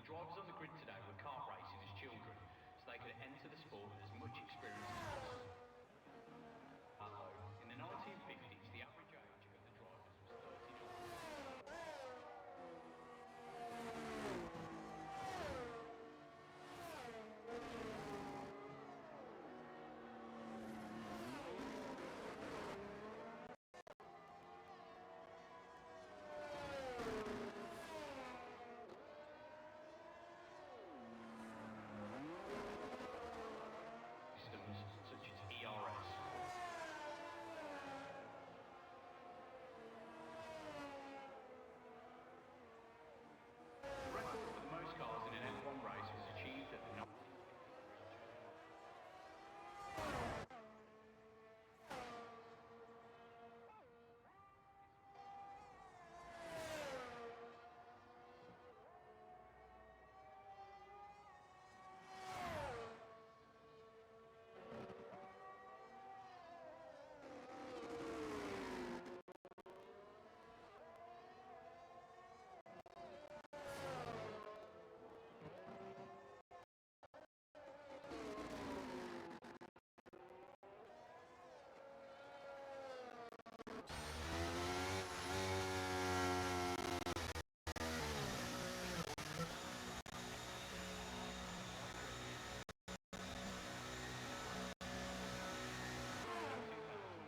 drivers on the grid today were kart racing as children, so they could enter the sport with as much experience as possible. In the 1950s, the average age of the drivers was 39. Systems such as ERS. The record for the most cars in an F1 race was achieved at the 1950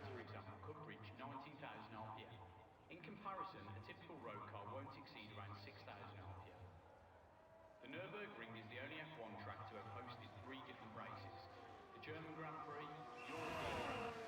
for example, could reach 19,000 RPM. In comparison, a typical road car won't exceed around 6,000 RPM. The Nürburgring is the only F1 track to have hosted 3 different races: the German Grand Prix, the European Grand Prix.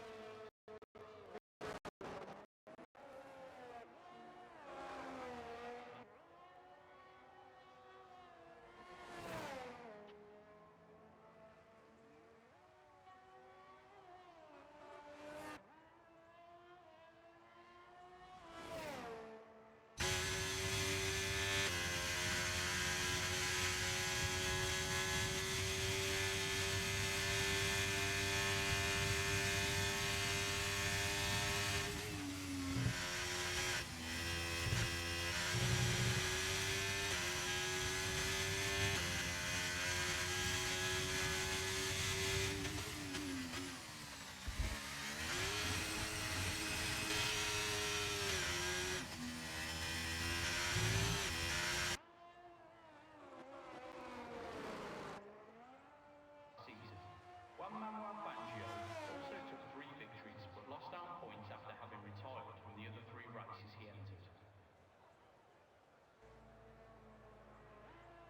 Also took 3 victories, but lost out points after having retired from the other 3 races he entered.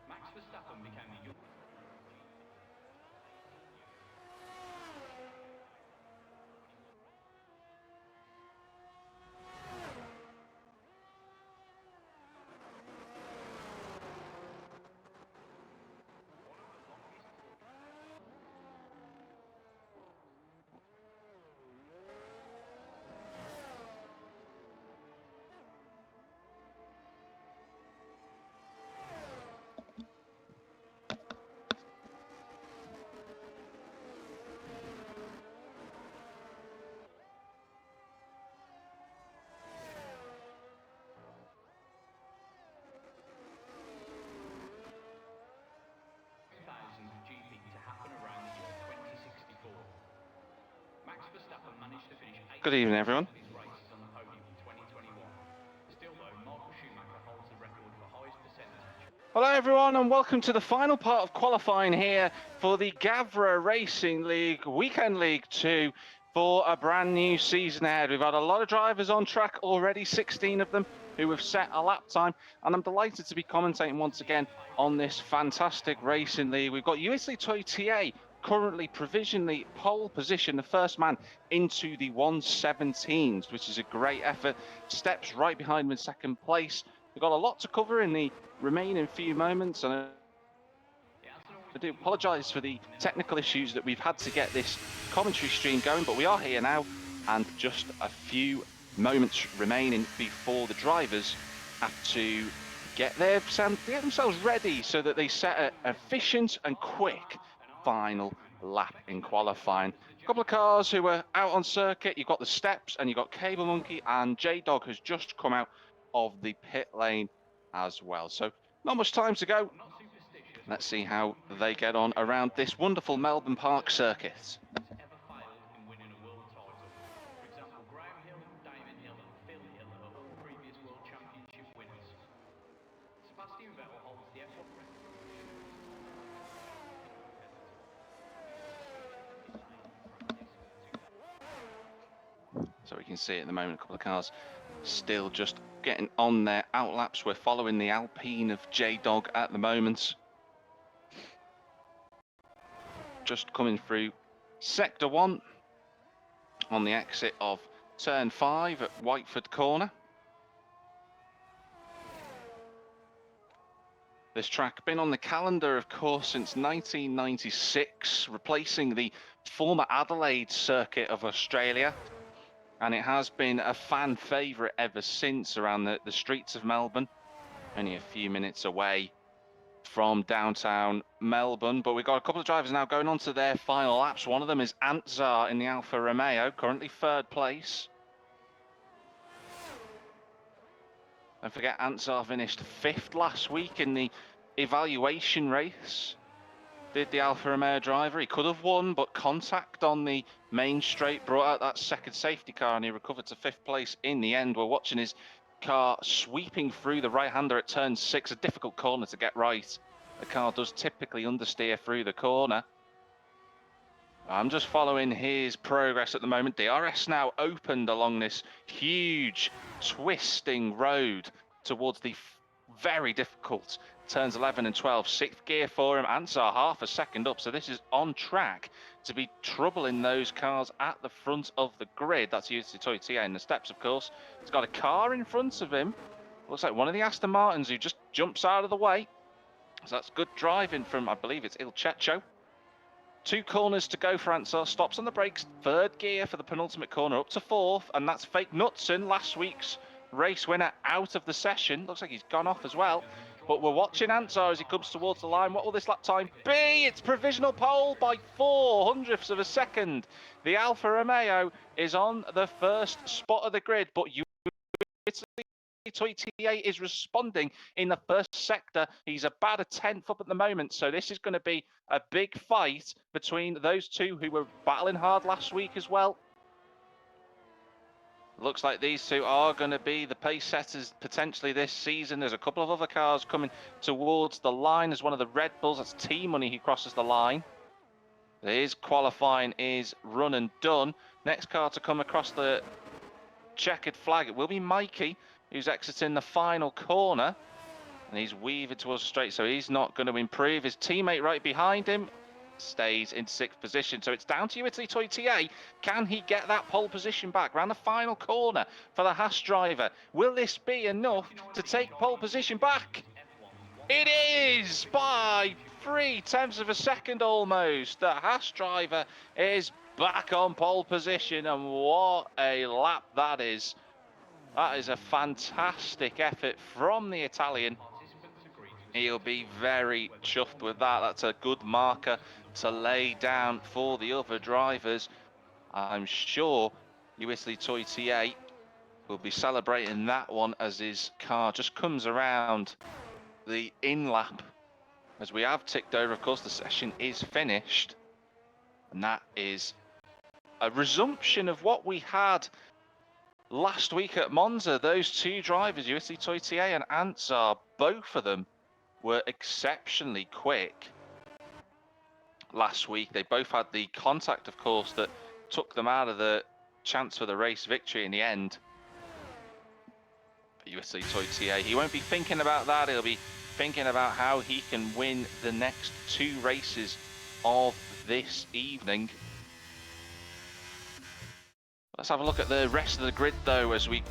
Max Verstappen became the youngest. GP to happen around the year 2064. Max Verstappen managed to finish 8th. Good evening, everyone. Of his races on the podium in 2021. Still though, Michael Schumacher holds the record for highest percentage. Hello, everyone, and welcome to the final part of qualifying here for the Gavra Racing League Weekend League 2 for a brand new season ahead. We've had a lot of drivers on track already, 16 of them who have set a lap time, and I'm delighted to be commentating once again on this fantastic racing league. We've got USA Toy TA currently provisionally pole position, the first man into the 117s, which is a great effort. Steps right behind him in second place. We've got a lot to cover in the remaining few moments, and I do apologise for the technical issues that we've had to get this commentary stream going, but we are here now, and just a few moments remaining before the drivers have to get themselves ready so that they set an efficient and quick final lap in qualifying. A couple of cars who are out on circuit. You've got the Steps and you've got Cable Monkey, and J-Dog has just come out of the pit lane as well. So not much time to go. Let's see how they get on around this wonderful Melbourne Park circuit. Has ever failed in winning a world title. For example, Graham Hill, David Hill and Phil Hill are all previous world championship winners. Sebastian Vettel holds the F1 record. So we can see at the moment a couple of cars still just getting on their outlaps. We're following the Alpine of J-Dog at the moment. Just coming through Sector 1 on the exit of Turn 5 at Whiteford Corner. This track been on the calendar, of course, since 1996, replacing the former Adelaide circuit of Australia. And it has been a fan favourite ever since around the streets of Melbourne. Only a few minutes away from downtown Melbourne. But we've got a couple of drivers now going on to their final laps. One of them is Antsar in the Alfa Romeo, currently third place. Don't forget, Antsar finished fifth last week in the evaluation race. Did the Alfa Romeo driver. He could have won, but contact on the main straight brought out that second safety car and he recovered to fifth place in the end. We're watching his car sweeping through the right-hander at turn 6, a difficult corner to get right. The car does typically understeer through the corner. I'm just following his progress at the moment. DRS now opened along this huge twisting road towards the very difficult turns 11 and 12. Sixth gear for him. Antsar half a second up, so this is on track to be troubling those cars at the front of the grid. That's Uzi Toyota in the steps, of course. He's got a car in front of him. Looks like one of the Aston Martins who just jumps out of the way. So that's good driving from, I believe it's Il Checho. 2 corners to go for Antsar. Stops on the brakes. Third gear for the penultimate corner, up to fourth. And that's Fake Knutson, last week's race winner, out of the session. Looks like he's gone off as well. But we're watching Antsar as he comes towards the line. What will this lap time be? It's provisional pole by 0.04 of a second. The Alfa Romeo is on the first spot of the grid, but Toyota is responding in the first sector. He's about a 10th up at the moment, so this is going to be a big fight between those two who were battling hard last week as well. Looks like these two are going to be the pace setters potentially this season. There's a couple of other cars coming towards the line. There's one of the Red Bulls, that's T-Money, who crosses the line. His qualifying is run and done. Next car to come across the checkered flag, it will be Mikey, who's exiting the final corner. And he's weaving towards the straight, so he's not going to improve. His teammate right behind him stays in 6th position. So it's down to Uzi Toyota. Can he get that pole position back around the final corner for the Haas driver? Will this be enough to take pole position back? It is by 0.3 of a second almost. The Haas driver is back on pole position, and what a lap that is. That is a fantastic effort from the Italian. He'll be very chuffed with that. That's a good marker to lay down for the other drivers. I'm sure Uzi Toyota will be celebrating that one as his car just comes around the in-lap. As we have ticked over, of course, the session is finished. And that is a resumption of what we had last week at Monza. Those two drivers, Uzi Toyota and Antsar, both of them were exceptionally quick last week. They both had the contact, of course, that took them out of the chance for the race victory in the end. But Uzi Toyota, he won't be thinking about that. He'll be thinking about how he can win the next 2 races of this evening. Let's have a look at the rest of the grid, though, as we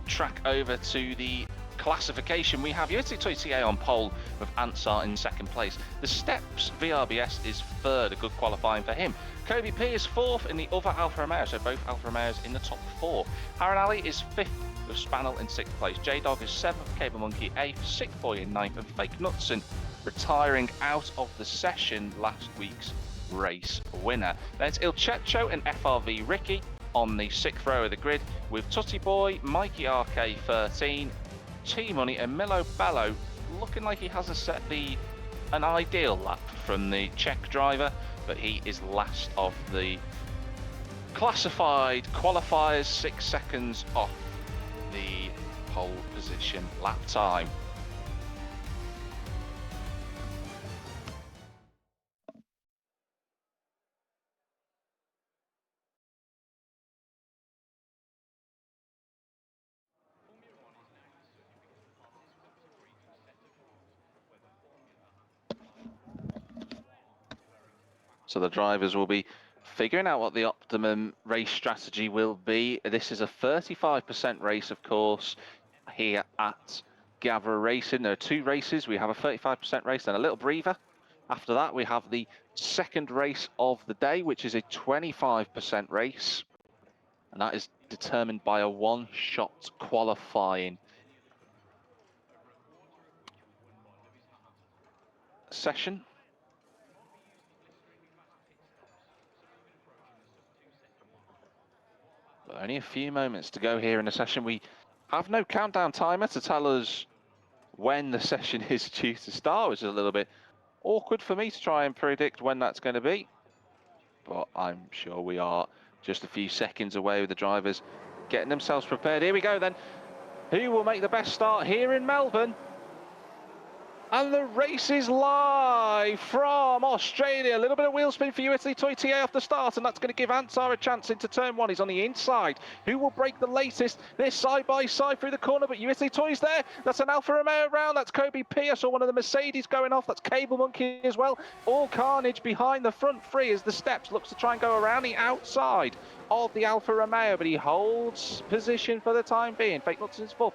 track over to the classification. We have Uzi Toyota on pole with Antsar in 2nd place. The Steps VRBS is 3rd, a good qualifying for him. Kobe P is 4th in the other Alfa Romeo, so both Alfa Romeos in the top 4. Haranali is 5th with Spannel in 6th place. J-Dog is 7th, Cable Monkey 8th, Sick Boy in 9th, and Fake Knutson retiring out of the session, last week's race winner. Then it's Il Checho and FRV Ricky on the 6th row of the grid, with Tutty Boy, Mikey RK13, T-Money and Milo Bello looking like he hasn't set the an ideal lap from the Czech driver, but he is last of the classified qualifiers, 6 seconds off the pole position lap time. So the drivers will be figuring out what the optimum race strategy will be. This is a 35% race, of course, here at Gavra Racing. There are 2 races. We have a 35% race and a little breather. After that, we have the second race of the day, which is a 25% race. And that is determined by a one-shot qualifying session. But only a few moments to go here in the session. We have no countdown timer to tell us when the session is due to start, which is a little bit awkward for me to try and predict when that's going to be. But I'm sure we are just a few seconds away with the drivers getting themselves prepared. Here we go then. Who will make the best start here in Melbourne? And the race is live from Australia. A little bit of wheel spin for Italy Toy TA off the start, and that's going to give Ansar a chance into turn 1. He's on the inside. Who will break the latest? This side by side through the corner, but Italy Toy's there. That's an Alfa Romeo round. That's Kobe Pierce or one of the Mercedes going off. That's Cable Monkey as well. All carnage behind the front 3 as the steps looks to try and go around the outside of the Alfa Romeo, but he holds position for the time being. Fake Nutson's 4th.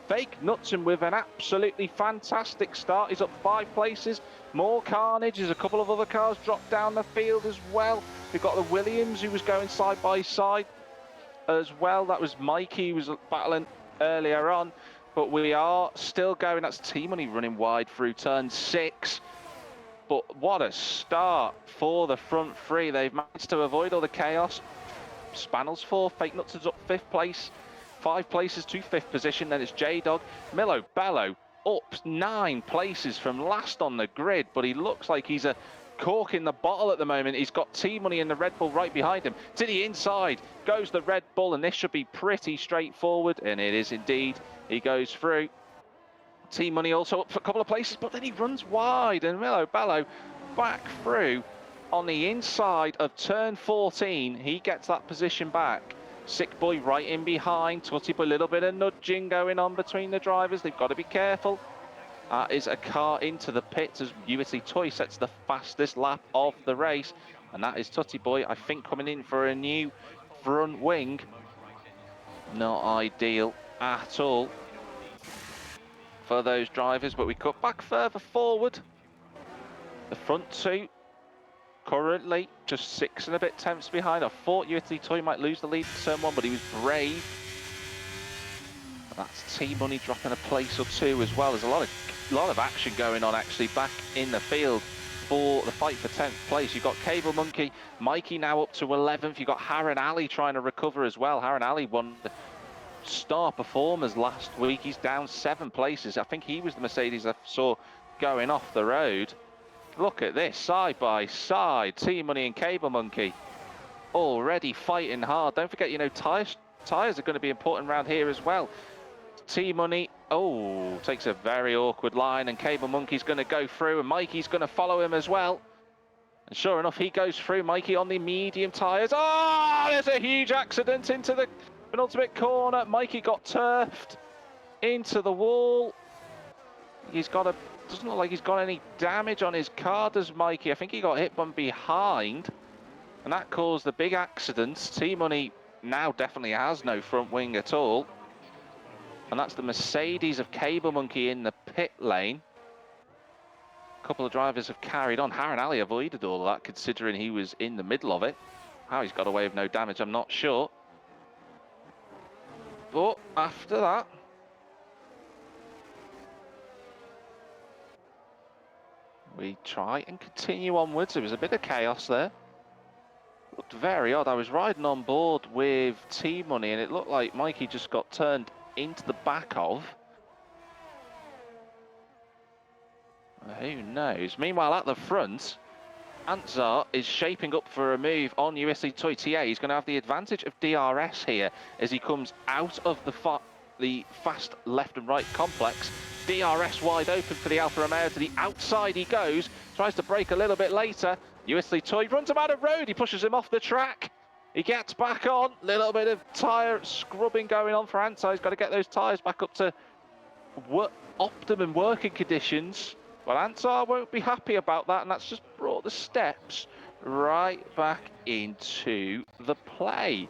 Fake Knutson with an absolutely fantastic start. He's up 5 places. More carnage as a couple of other cars drop down the field as well. We've got the Williams who was going side by side as well. That was Mikey who was battling earlier on. But we are still going. That's T-Money running wide through turn 6. But what a start for the front 3. They've managed to avoid all the chaos. Spannel's 4th. Fake Nutson's up 5th place. 5 places to 5th position. Then it's J-Dog. Milo Bello up 9 places from last on the grid, but he looks like he's a cork in the bottle at the moment. He's got T-Money and the Red Bull right behind him. To the inside goes the Red Bull, and this should be pretty straightforward, and it is indeed. He goes through. T-Money also up for a couple of places, but then he runs wide, and Milo Bello back through on the inside of turn 14. He gets that position back. Sick Boy right in behind. Tutty Boy, a little bit of nudging going on between the drivers. They've got to be careful. That is a car into the pits as Italy Toy sets the fastest lap of the race. And that is Tutty Boy, I think, coming in for a new front wing. Not ideal at all for those drivers, but we cut back further forward. The front 2 currently just 6 and a bit tenths behind. I thought Italy Toy might lose the lead in turn 1, but he was brave. And that's T-Money dropping a place or 2 as well. There's a lot of action going on actually back in the field for the fight for 10th place. You've got Cable Monkey, Mikey now up to 11th. You've got Harren Ali trying to recover as well. Harren Ali won the star performers last week. He's down 7 places. I think he was the Mercedes I saw going off the road. Look at this, side by side, T-Money and Cable Monkey already fighting hard. Don't forget, you know, tyres are going to be important around here as well. T-Money, takes a very awkward line, and Cable Monkey's going to go through, and Mikey's going to follow him as well. And sure enough, he goes through. Mikey on the medium tyres. Oh, there's a huge accident into the penultimate corner. Mikey got turfed into the wall. Doesn't look like he's got any damage on his car, does Mikey? I think he got hit from behind, and that caused the big accident. T-Money now definitely has no front wing at all. And that's the Mercedes of Cable Monkey in the pit lane. A couple of drivers have carried on. Harren Ali avoided all of that, considering he was in the middle of it. How he's got away with no damage, I'm not sure. But after that, we try and continue onwards. There was a bit of chaos there. Looked very odd. I was riding on board with T-Money, and it looked like Mikey just got turned into the back of. Who knows? Meanwhile, at the front, Antzar is shaping up for a move on USC Toy TA. He's going to have the advantage of DRS here as he comes out of the fast left and right complex. DRS wide open for the Alfa Romeo. To the outside he goes, tries to brake a little bit later. USC Toy runs him out of road. He pushes him off the track. He gets back on. Little bit of tyre scrubbing going on for Antzar. He's got to get those tyres back up to optimum working conditions. Well, Antzar won't be happy about that, and that's just brought the steps right back into the play.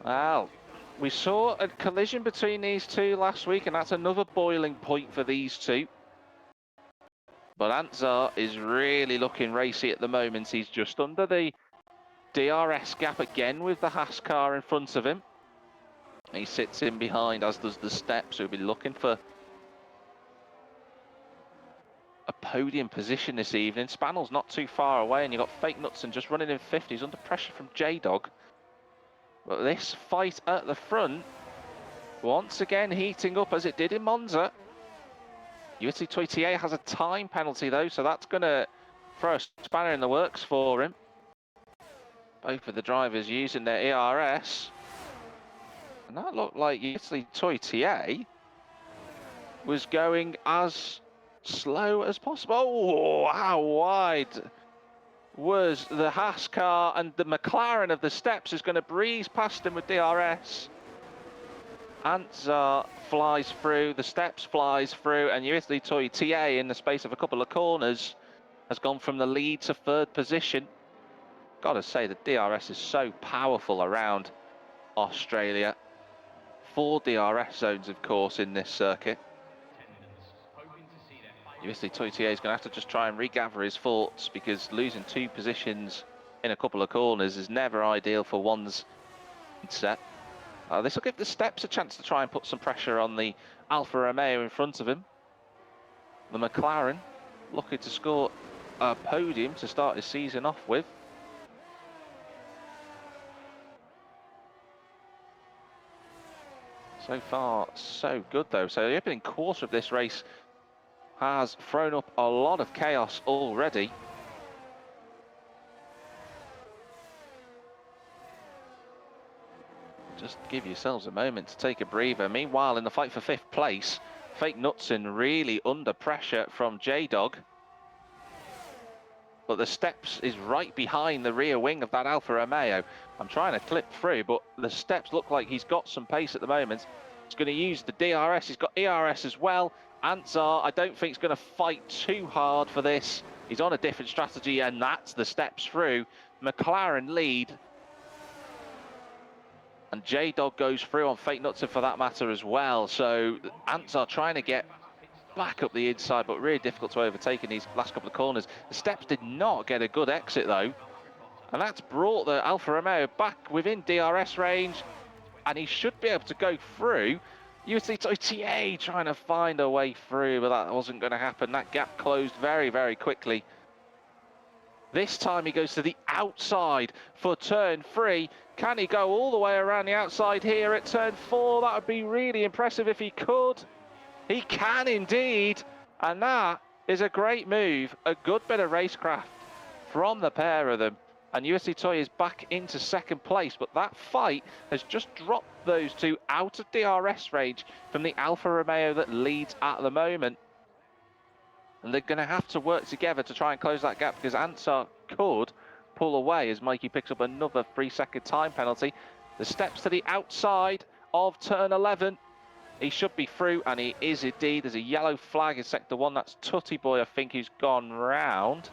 Well, we saw a collision between these two last week, and that's another boiling point for these two. But Antzar is really looking racy at the moment. He's just under the DRS gap again with the Haas car in front of him. He sits in behind, as does the Steps, who'll be looking for a podium position this evening. Spannell's not too far away, and you've got Fake Knutson just running in 50s under pressure from J-Dog. But this fight at the front, once again heating up as it did in Monza. USC Toy TA has a time penalty though, so that's going to throw a spanner in the works for him. Both of the drivers using their ERS. And that looked like USC Toy TA was going as slow as possible. Oh, how wide was the Haas car, and the McLaren of the Steps is going to breeze past him with DRS. Antzar flies through, the Steps flies through, and USD Toy TA in the space of a couple of corners has gone from the lead to third position. Gotta say, the DRS is so powerful around Australia. 4 DRS zones, of course, in this circuit. USD Toy TA is going to have to just try and regather his thoughts, because losing 2 positions in a couple of corners is never ideal for one's set. This will give the Steps a chance to try and put some pressure on the Alfa Romeo in front of him. The McLaren looking to score a podium to start his season off with. So far, so good though. So the opening quarter of this race has thrown up a lot of chaos already. Just give yourselves a moment to take a breather. Meanwhile, in the fight for 5th place, Fake Knutson really under pressure from J-Dog. But the Steps is right behind the rear wing of that Alfa Romeo. I'm trying to clip through, but the Steps look like he's got some pace at the moment. He's going to use the DRS. He's got ERS as well. Antzar, I don't think he's going to fight too hard for this. He's on a different strategy, and that's the Steps through. McLaren lead. And J-Dog goes through on Fake Knutson for that matter as well. So Antzar trying to get back up the inside, but really difficult to overtake in these last couple of corners. The Steps did not get a good exit though. And that's brought the Alfa Romeo back within DRS range. And he should be able to go through. USC Toy TA trying to find a way through, but that wasn't going to happen. That gap closed very, very quickly. This time he goes to the outside for turn 3. Can he go all the way around the outside here at turn 4? That would be really impressive if he could. He can indeed. And that is a great move. A good bit of racecraft from the pair of them. And USC Toy is back into 2nd place. But that fight has just dropped those two out of DRS range from the Alfa Romeo that leads at the moment. And they're going to have to work together to try and close that gap, because Antzar could pull away as Mikey picks up another 3-second time penalty. The Steps to the outside of turn 11. He should be through, and he is indeed. There's a yellow flag in sector 1. That's Tutty Boy, I think, who's gone round.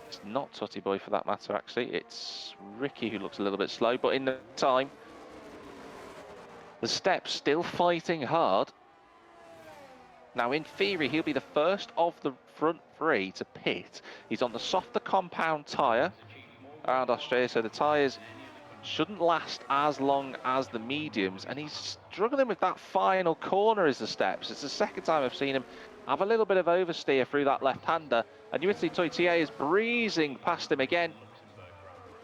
It's not Tutty Boy for that matter, actually. It's Ricky who looks a little bit slow, but in the time, the Steps still fighting hard. Now, in theory, he'll be the first of the front 3 to pit. He's on the softer compound tyre around Australia, so the tyres shouldn't last as long as the mediums. And he's struggling with that final corner as the Steps. It's the 2nd time I've seen him have a little bit of oversteer through that left-hander. And USC Toy TA is breezing past him again.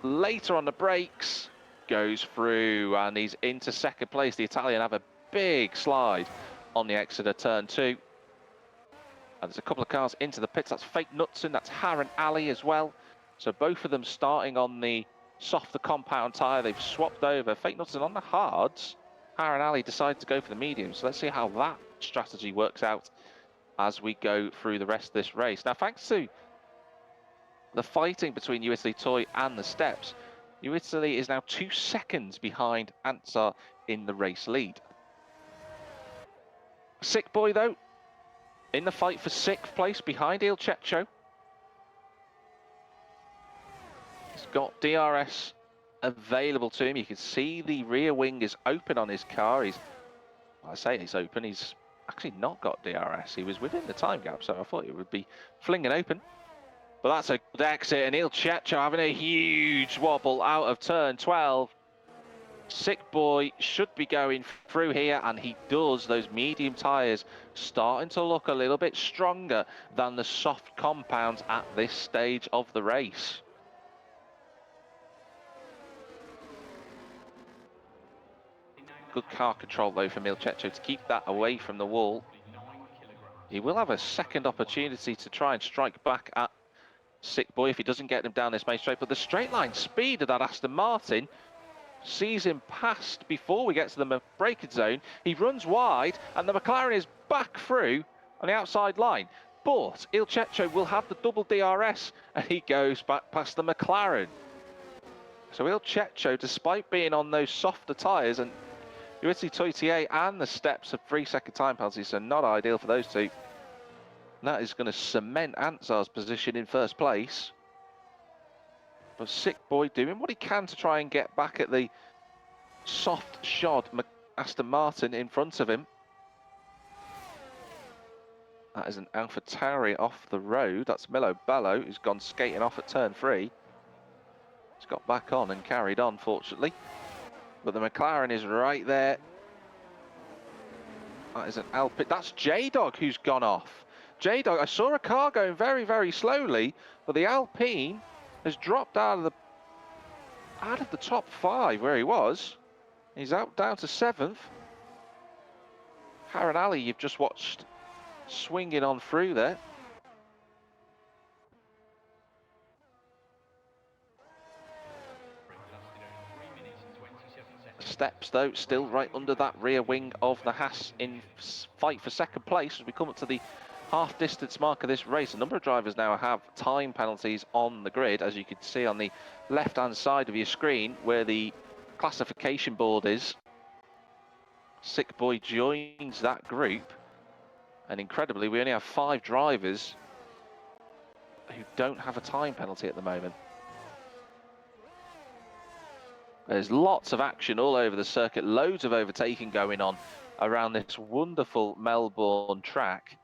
Later on the brakes, goes through, and he's into 2nd place. The Italian have a big slide on the exit of turn 2. And there's a couple of cars into the pits. That's Fake Knutson, that's Harren Ali as well. So both of them starting on the softer compound tyre. They've swapped over. Fake Knutson on the hards. Harren Ali decided to go for the medium. So let's see how that strategy works out as we go through the rest of this race. Now, thanks to the fighting between USD Toy and the steps, USD is now 2 seconds behind Ansar in the race lead. Sick Boy, though, in the fight for 6th place behind Il Checho. He's got DRS available to him. You can see the rear wing is open on his car. I say it's open, he's actually not got DRS. He was within the time gap, so I thought it would be flinging open. But that's a good exit, and Il Checho having a huge wobble out of turn 12. Sick Boy should be going through here, and he does. Those medium tyres starting to look a little bit stronger than the soft compounds at this stage of the race. Good car control, though, from Il Checho to keep that away from the wall. He will have a second opportunity to try and strike back at Sick Boy if he doesn't get him down this main straight. But the straight line speed of that Aston Martin sees him past before we get to the braking zone. He runs wide, and the McLaren is back through on the outside line. But Il Checho will have the double DRS, and he goes back past the McLaren. So Il Checho, despite being on those softer tyres, and USD Toy and the steps have 3-second time penalties, so not ideal for those two. And that is going to cement Ansar's position in first place. But Sick Boy doing what he can to try and get back at the soft shod Aston Martin in front of him. That is an AlphaTauri off the road. That's Milo Ballo, who's gone skating off at turn 3. He's got back on and carried on, fortunately. But the McLaren is right there. That is an Alpine. That's J-Dog who's gone off. J-Dog, I saw a car going very, very slowly, but the Alpine has dropped out of the top 5 where he was. He's out down to 7th. Harren Ali, you've just watched swinging on through there. Steps, though, still right under that rear wing of the Haas in fight for second place as we come up to the half-distance mark of this race. A number of drivers now have time penalties on the grid, as you can see on the left-hand side of your screen where the classification board is. Sick Boy joins that group, and incredibly, we only have 5 drivers who don't have a time penalty at the moment. There's lots of action all over the circuit, loads of overtaking going on around this wonderful Melbourne track.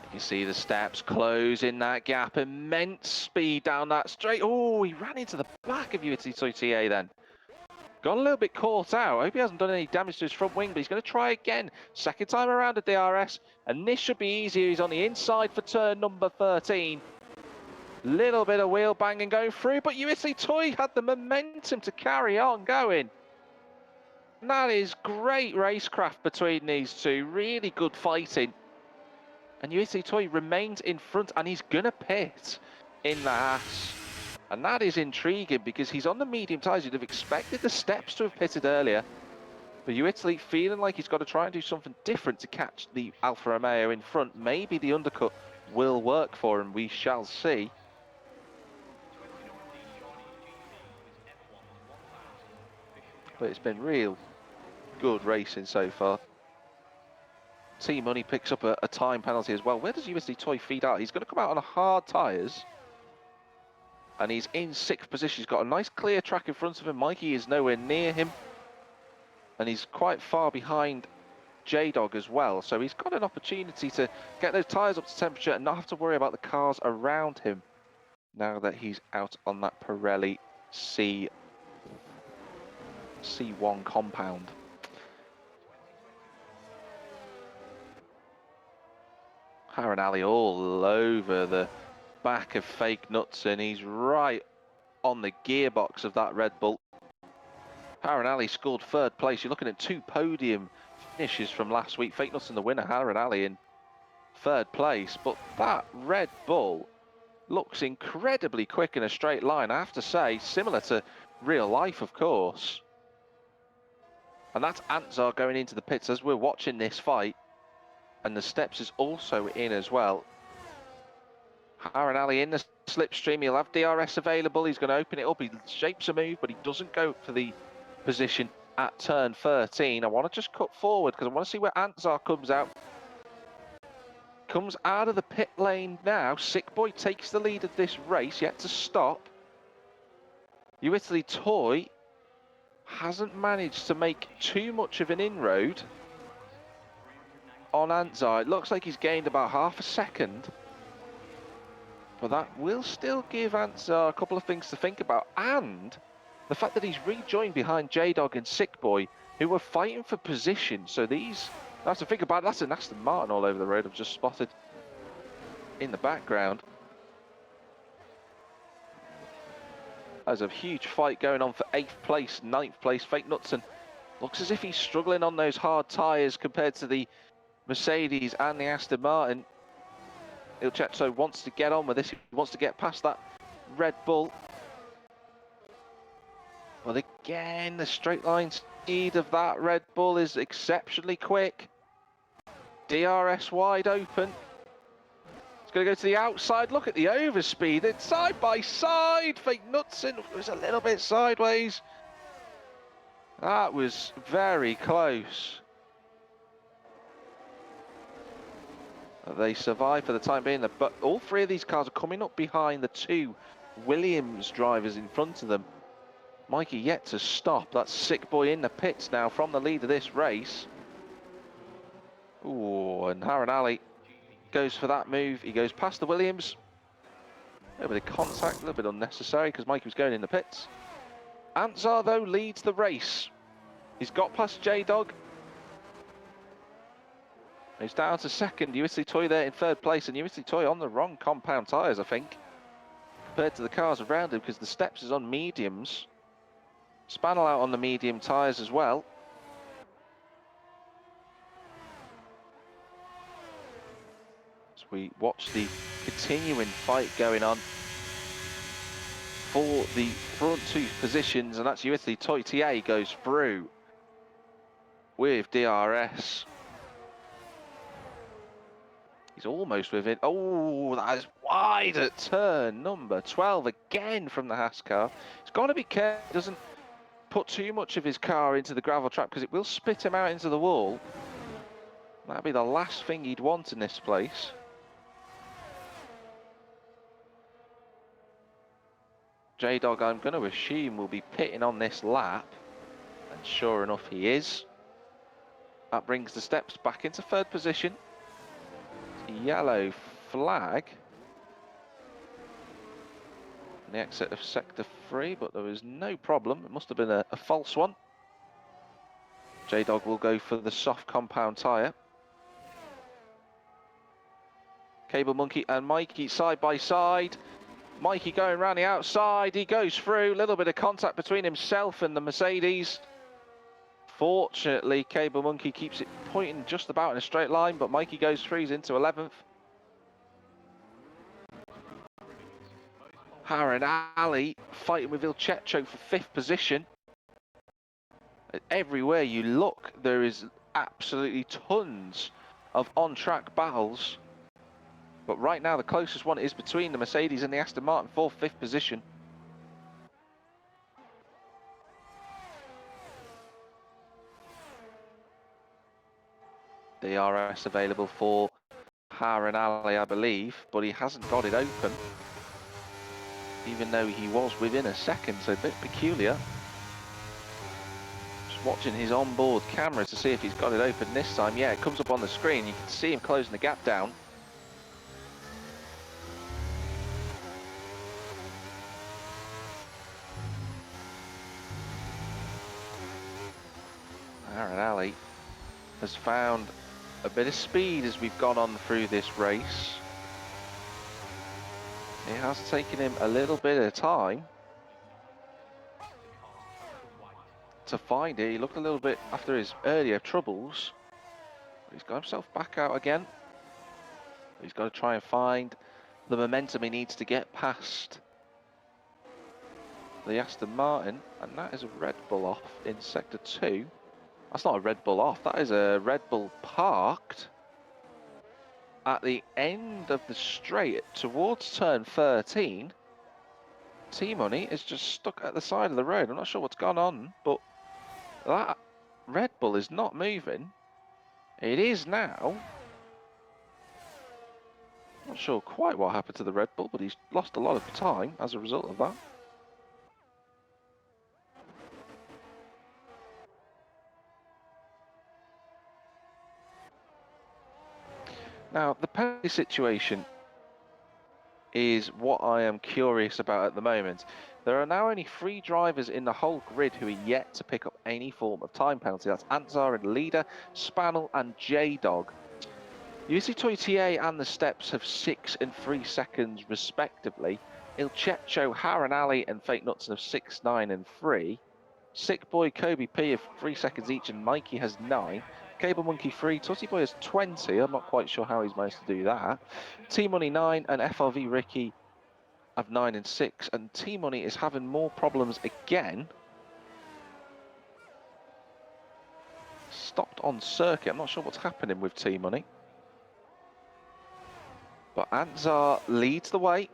You can see the steps closing that gap, immense speed down that straight. Oh, he ran into the back of USD Toy then. Got a little bit caught out. I hope he hasn't done any damage to his front wing, but he's going to try again. Second time around at DRS, and this should be easier. He's on the inside for turn number 13. Little bit of wheel banging going through, but USD Toy had the momentum to carry on going. And that is great racecraft between these two. Really good fighting. And USD Toy remains in front, and he's going to pit in the Haas. And that is intriguing because he's on the medium tyres. You'd have expected the steps to have pitted earlier. But USD feeling like he's got to try and do something different to catch the Alfa Romeo in front. Maybe the undercut will work for him. We shall see. But it's been real good racing so far. T-Money picks up a time penalty as well. Where does USD Toy feed out? He's going to come out on hard tyres. And he's in 6th position. He's got a nice clear track in front of him. Mikey is nowhere near him. And he's quite far behind J-Dog as well. So he's got an opportunity to get those tyres up to temperature and not have to worry about the cars around him now that he's out on that Pirelli C1 compound. Harren Ali all over the back of Fake Knutson. He's right on the gearbox of that Red Bull. Harren Ali scored 3rd place. You're looking at 2 podium finishes from last week. Fake Knutson the winner, Harren Ali in third place, but that Red Bull looks incredibly quick in a straight line. I have to say, similar to real life, of course. And that's Antzar going into the pits as we're watching this fight. And the Steps is also in as well. Haran Ali in the slipstream. He'll have DRS available. He's going to open it up. He shapes a move, but he doesn't go for the position at turn 13. I want to just cut forward because I want to see where Antzar comes out. Comes out of the pit lane now. Sick Boy takes the lead of this race, yet to stop. WL2 hasn't managed to make too much of an inroad on Antzar. It looks like he's gained about half a second. But that will still give Antzar a couple of things to think about. And the fact that he's rejoined behind J-Dog and Sick Boy, who were fighting for position. So these, I have to think about it. That's an Aston Martin all over the road I've just spotted in the background. There's a huge fight going on for 8th place, 9th place. Fake Knutson looks as if he's struggling on those hard tyres compared to the Mercedes and the Aston Martin. Ilchetso wants to get on with this. He wants to get past that Red Bull. But again, the straight line speed of that Red Bull is exceptionally quick. DRS wide open. It's going to go to the outside. Look at the overspeed. It's side by side. Fake Knutson was a little bit sideways. That was very close. They survive for the time being, but all three of these cars are coming up behind the two Williams drivers in front of them. Mikey yet to stop. That's Sick Boy in the pits now from the lead of this race. Ooh, and Haran Ali goes for that move. He goes past the Williams. A little bit of contact, a little bit unnecessary because Mikey was going in the pits. Antzar, though, leads the race. He's got past J-Dog. He's down to second. WL2 there in third place, and WL2 on the wrong compound tyres, I think, compared to the cars around him, because the Steps is on mediums. Spannel out on the medium tyres as well. As we watch the continuing fight going on for the front two positions, and that's WL2 TA goes through with DRS. He's almost with it. Oh, that is wide at turn number 12 again from the Haas car. He's got to be careful he doesn't put too much of his car into the gravel trap because it will spit him out into the wall. That'd be the last thing he'd want in this place. J-Dog, I'm going to assume, will be pitting on this lap. And sure enough, he is. That brings the Steps back into third position. Yellow flag on the exit of sector 3, but there was no problem. It must have been a false one. J-Dog will go for the soft compound tyre. Cable Monkey and Mikey side by side. Mikey going around the outside. He goes through. A little bit of contact between himself and the Mercedes. Fortunately, Cable Monkey keeps it pointing just about in a straight line, but Mikey goes through, he's into 11th. Haran Ali fighting with Ilchetso for 5th position. Everywhere you look, there is absolutely tons of on-track battles. But right now, the closest one is between the Mercedes and the Aston Martin for 5th position. DRS available for Haran Ali, I believe, but he hasn't got it open, even though he was within a second, so a bit peculiar. Just watching his onboard camera to see if he's got it open this time. Yeah, it comes up on the screen. You can see him closing the gap down. Haran Ali has found a bit of speed as we've gone on through this race. It has taken him a little bit of time to find it. He looked a little bit after his earlier troubles, but he's got himself back out again. He's got to try and find the momentum he needs to get past the Aston Martin, and that is a Red Bull off in Sector 2. That's not a Red Bull off, that is a Red Bull parked at the end of the straight towards turn 13. T-Money is just stuck at the side of the road. I'm not sure what's gone on, but that Red Bull is not moving. It is now. Not sure quite what happened to the Red Bull, but he's lost a lot of time as a result of that. Now, the penalty situation is what I am curious about at the moment. There are now only 3 drivers in the whole grid who are yet to pick up any form of time penalty. That's Anzar in leader, Spannel and J-Dog. UC Toitier and the Steps have 6 and 3 seconds respectively. Ilchecho, Harran Ali and Fake Nuts have 6, 9 and 3. Sick Boy, Kobe P have 3 seconds each and Mikey has 9. Cable Monkey 3, Tutty Boy has 20, I'm not quite sure how he's managed to do that. T-Money 9 and FRV Ricky have 9 and 6, and T-Money is having more problems again. Stopped on circuit, I'm not sure what's happening with T-Money. But Anzar leads the way.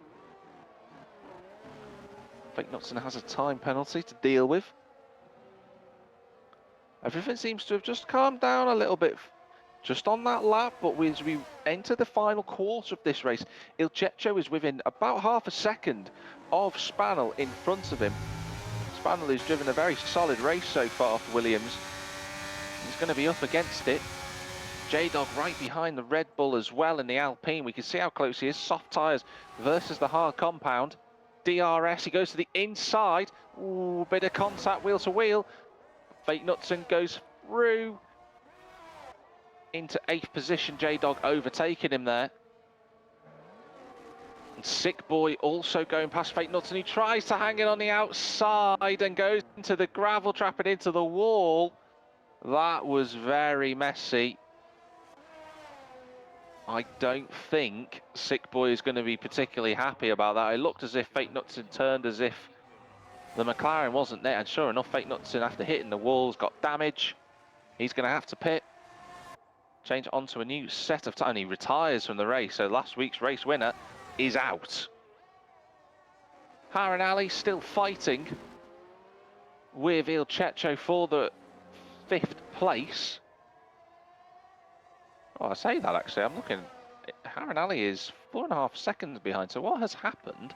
Fake Nutson has a time penalty to deal with. Everything seems to have just calmed down a little bit just on that lap, but as we enter the final quarter of this race, Ilchecho is within about half a second of Spannel in front of him. Spannel has driven a very solid race so far for Williams. He's going to be up against it. J-Dog right behind the Red Bull as well in the Alpine. We can see how close he is. Soft tyres versus the hard compound. DRS, he goes to the inside. Ooh, bit of contact wheel to wheel. Fake Nutson goes through into 8th position. J-Dog overtaking him there. And Sick Boy also going past Fake Nutson. He tries to hang it on the outside and goes into the gravel trap and into the wall. That was very messy. I don't think Sick Boy is going to be particularly happy about that. It looked as if Fake Nutson turned as if the McLaren wasn't there, and sure enough, Fake Nutson, after hitting the walls, got damage. He's going to have to pit, change onto a new set of time. He retires from the race, so last week's race winner is out. Harran Ali still fighting with Ilchecho for the 5th place. Oh, I say that actually, I'm looking, Harran Ali is 4.5 seconds behind, so what has happened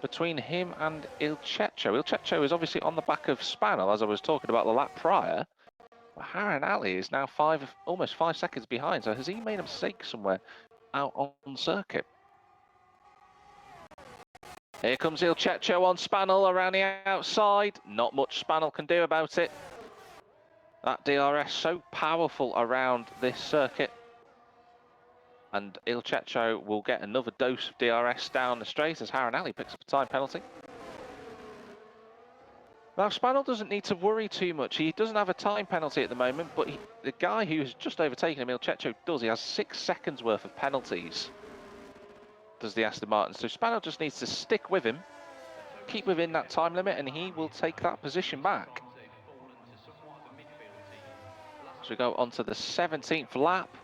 between him and Ilchecho? Ilchecho is obviously on the back of Spannel, as I was talking about the lap prior. But Harran Ali is now almost 5 seconds behind, so has he made a mistake somewhere out on circuit? Here comes Ilchecho on Spannel around the outside. Not much Spannel can do about it. That DRS so powerful around this circuit. And Ilchecho will get another dose of DRS down the straight as Harran Ali picks up a time penalty. Now, Spannel doesn't need to worry too much. He doesn't have a time penalty at the moment, but the guy who has just overtaken him, Ilchecho, does. He has 6 seconds worth of penalties, does the Aston Martin. So Spannel just needs to stick with him, keep within that time limit, and he will take that position back. So we go on to the 17th lap.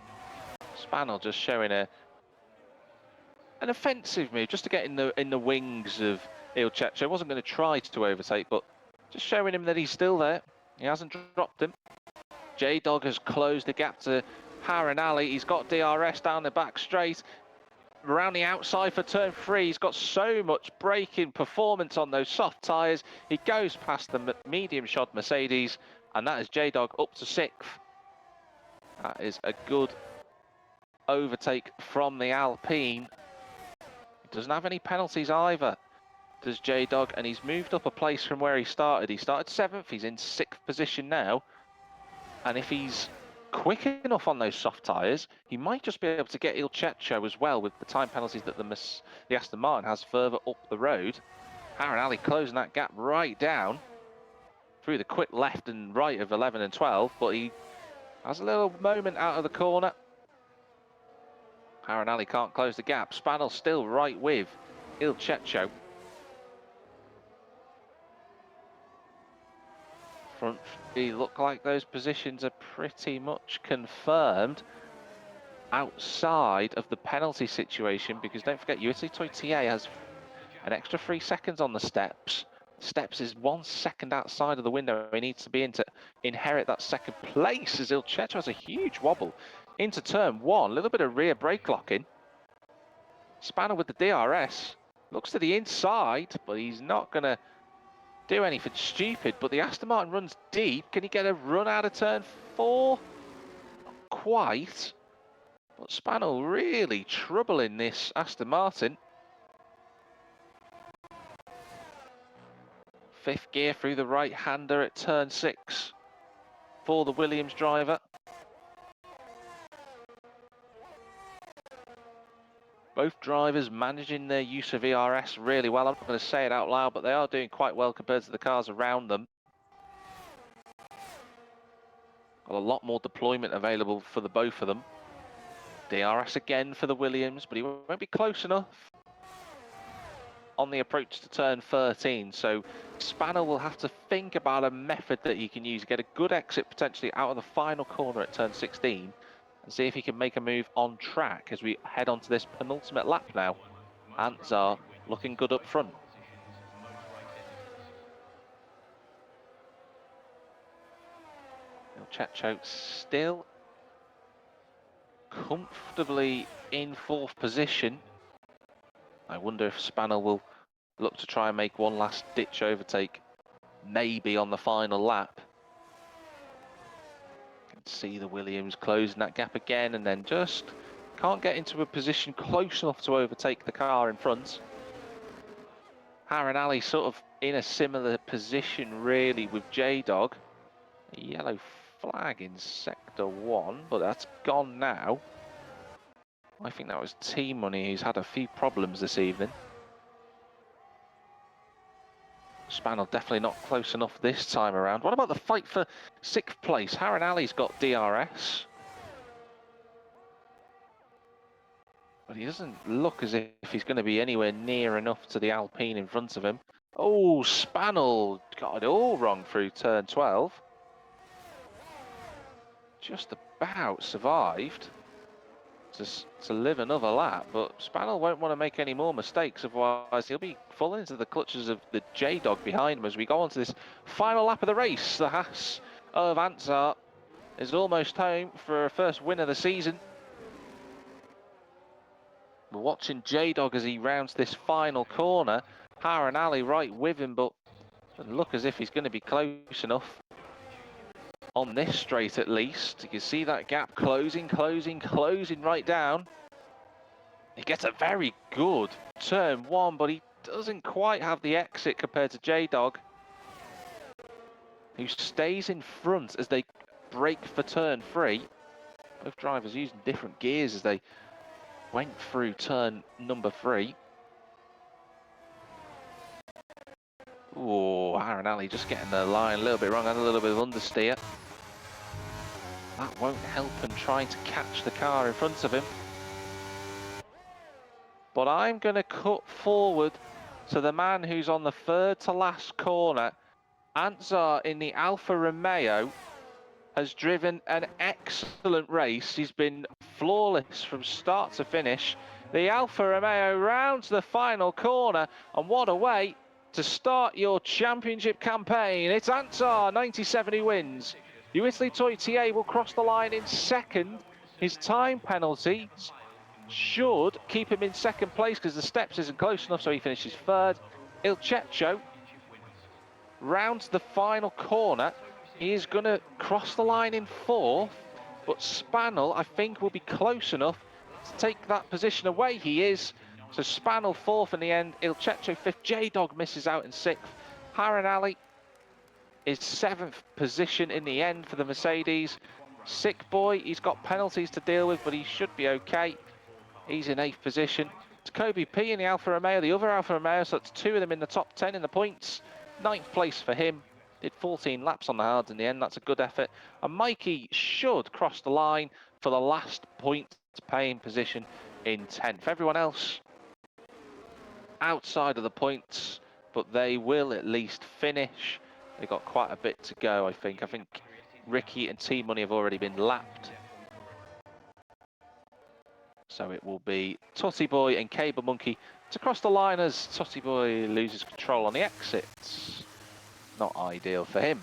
Spannel just showing an offensive move, just to get in the wings of Ilchecho. Wasn't going to try to overtake, but just showing him that he's still there. He hasn't dropped him. J-Dog has closed the gap to Harran Ali. He's got DRS down the back straight. Around the outside for turn 3. He's got so much braking performance on those soft tyres. He goes past the medium shod Mercedes, and that is J-Dog up to 6th. That is a good overtake from the Alpine. He doesn't have any penalties either, does J-Dog, and he's moved up a place from where he started. He started 7th, he's in 6th position now, and if he's quick enough on those soft tyres, he might just be able to get Ilchecho as well with the time penalties that the Aston Martin has further up the road. Harran Ali closing that gap right down through the quick left and right of 11 and 12, but he has a little moment out of the corner. Harinali can't close the gap. Spanel still right with Il Cecco. Front three look like those positions are pretty much confirmed outside of the penalty situation, because don't forget, WL2 TA has an extra 3 seconds on the steps. Steps is 1 second outside of the window he needs to be in to inherit that second place, as Il Cecco has a huge wobble into turn one. A little bit of rear brake locking. Spanel with the DRS. Looks to the inside, but he's not going to do anything stupid. But the Aston Martin runs deep. Can he get a run out of turn four? Not quite. But Spanel really troubling this Aston Martin. Fifth gear through the right-hander at turn 6 for the Williams driver. Both drivers managing their use of ERS really well. I'm not going to say it out loud, but they are doing quite well compared to the cars around them. Got a lot more deployment available for the both of them. DRS again for the Williams, but he won't be close enough on the approach to turn 13. So Spanel will have to think about a method that he can use to get a good exit potentially out of the final corner at turn 16 and see if he can make a move on track as we head on to this penultimate lap now. Anzar looking good up front. Il Cecco still comfortably in 4th position. I wonder if Spanel will look to try and make one last ditch overtake, maybe on the final lap. Can see the Williams closing that gap again, and then just can't get into a position close enough to overtake the car in front. Harinali sort of in a similar position really with J-Dog. A yellow flag in sector 1, but that's gone now. I think that was T-Money, who's had a few problems this evening. Spanel definitely not close enough this time around. What about the fight for 6th place? Harinali's got DRS. But he doesn't look as if he's going to be anywhere near enough to the Alpine in front of him. Oh, Spanel got it all wrong through turn 12. Just about survived to live another lap, but Spanel won't want to make any more mistakes, otherwise he'll be falling into the clutches of the J-Dog behind him as we go on to this final lap of the race. The Haas of Anzar is almost home for a first win of the season. We're watching J-Dog as he rounds this final corner. Harinali right with him, but doesn't look as if he's going to be close enough. On this straight at least, you can see that gap closing right down. He gets a very good turn 1, but he doesn't quite have the exit compared to J-Dog, who stays in front as they brake for turn 3. Both drivers using different gears as they went through turn number 3. Oh, Harinali just getting the line a little bit wrong and a little bit of understeer. That won't help him trying to catch the car in front of him. But I'm going to cut forward to the man who's on the 3rd to last corner. Anzar in the Alfa Romeo has driven an excellent race. He's been flawless from start to finish. The Alfa Romeo rounds the final corner, and what a way to start your championship campaign. It's Anzar, 97 who wins. WL2 TA will cross the line in 2nd. His time penalty should keep him in 2nd place because the steps isn't close enough, so he finishes 3rd. Il Cecco rounds the final corner. He is going to cross the line in 4th, but Spanel, I think, will be close enough to take that position away. He is. So Spanel 4th in the end, Il Cecco 5th, J-Dog misses out in 6th. Harinali is 7th position in the end for the Mercedes. Sick boy, he's got penalties to deal with, but he should be okay. He's in 8th position. It's Kobe P in the Alfa Romeo, the other Alfa Romeo, so that's 2 of them in the top 10 in the points. 9th place for him. Did 14 laps on the hards in the end, that's a good effort. And Mikey should cross the line for the last point paying position. in 10th. Everyone else outside of the points, but they will at least finish. They've got quite a bit to go, I think. I think Ricky and T-Money have already been lapped. So it will be Tutty Boy and Cable Monkey to cross the line as Tutty Boy loses control on the exits. Not ideal for him.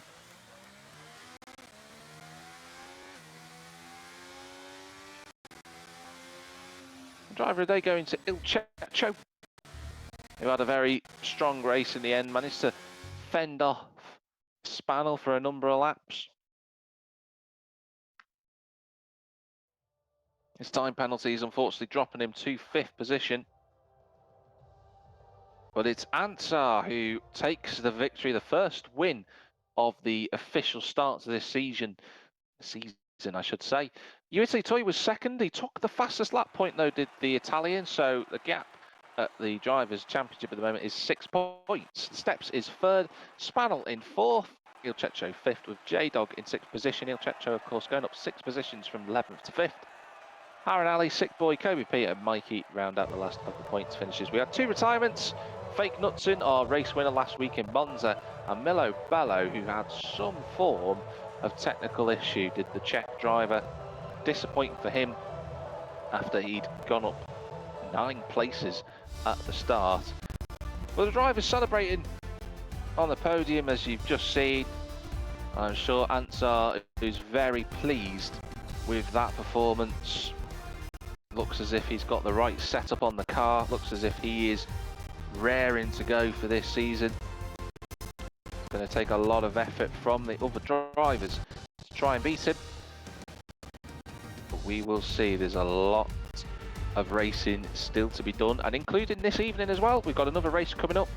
Driver of the day going to Il Cecco, who had a very strong race in the end, managed to fend off Spannel for a number of laps. His time penalties unfortunately dropping him to 5th position. But it's Ansar who takes the victory, the first win of the official start to this season, I should say. USA Toy was second. He took the fastest lap point, though, did the Italian. So the gap at the Drivers' Championship at the moment is 6 points. The Steps is third. Spannel in 4th. Il Cecco 5th with J-Dog in 6th position. Il Cecco, of course, going up 6 positions from 11th to 5th. Aaron Ali, Sick Boy, Kobe P and Mikey round out the last of the points finishes. We had 2 retirements. Fake Knutson, our race winner last week in Monza, and Milo Bello, who had some form of technical issue, did the Czech driver. Disappointing for him after he'd gone up 9 places at the start. But the driver's celebrating on the podium, as you've just seen. I'm sure Ansar is very pleased with that performance. Looks as if he's got the right setup on the car. Looks as if he is raring to go for this season. It's going to take a lot of effort from the other drivers to try and beat him. But we will see. There's a lot of racing still to be done, and including this evening as well. We've got another race coming up.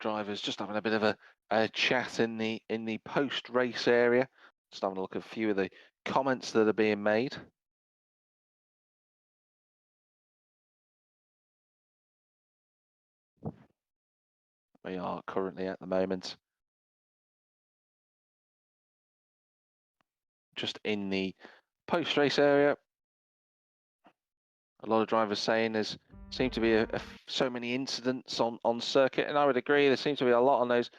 Drivers just having a bit of a chat in the post-race area. Just having a look at a few of the comments that are being made. We are currently at the moment just in the post-race area. A lot of drivers saying there's seem to be so many incidents on circuit, and I would agree. There seems to be a lot on those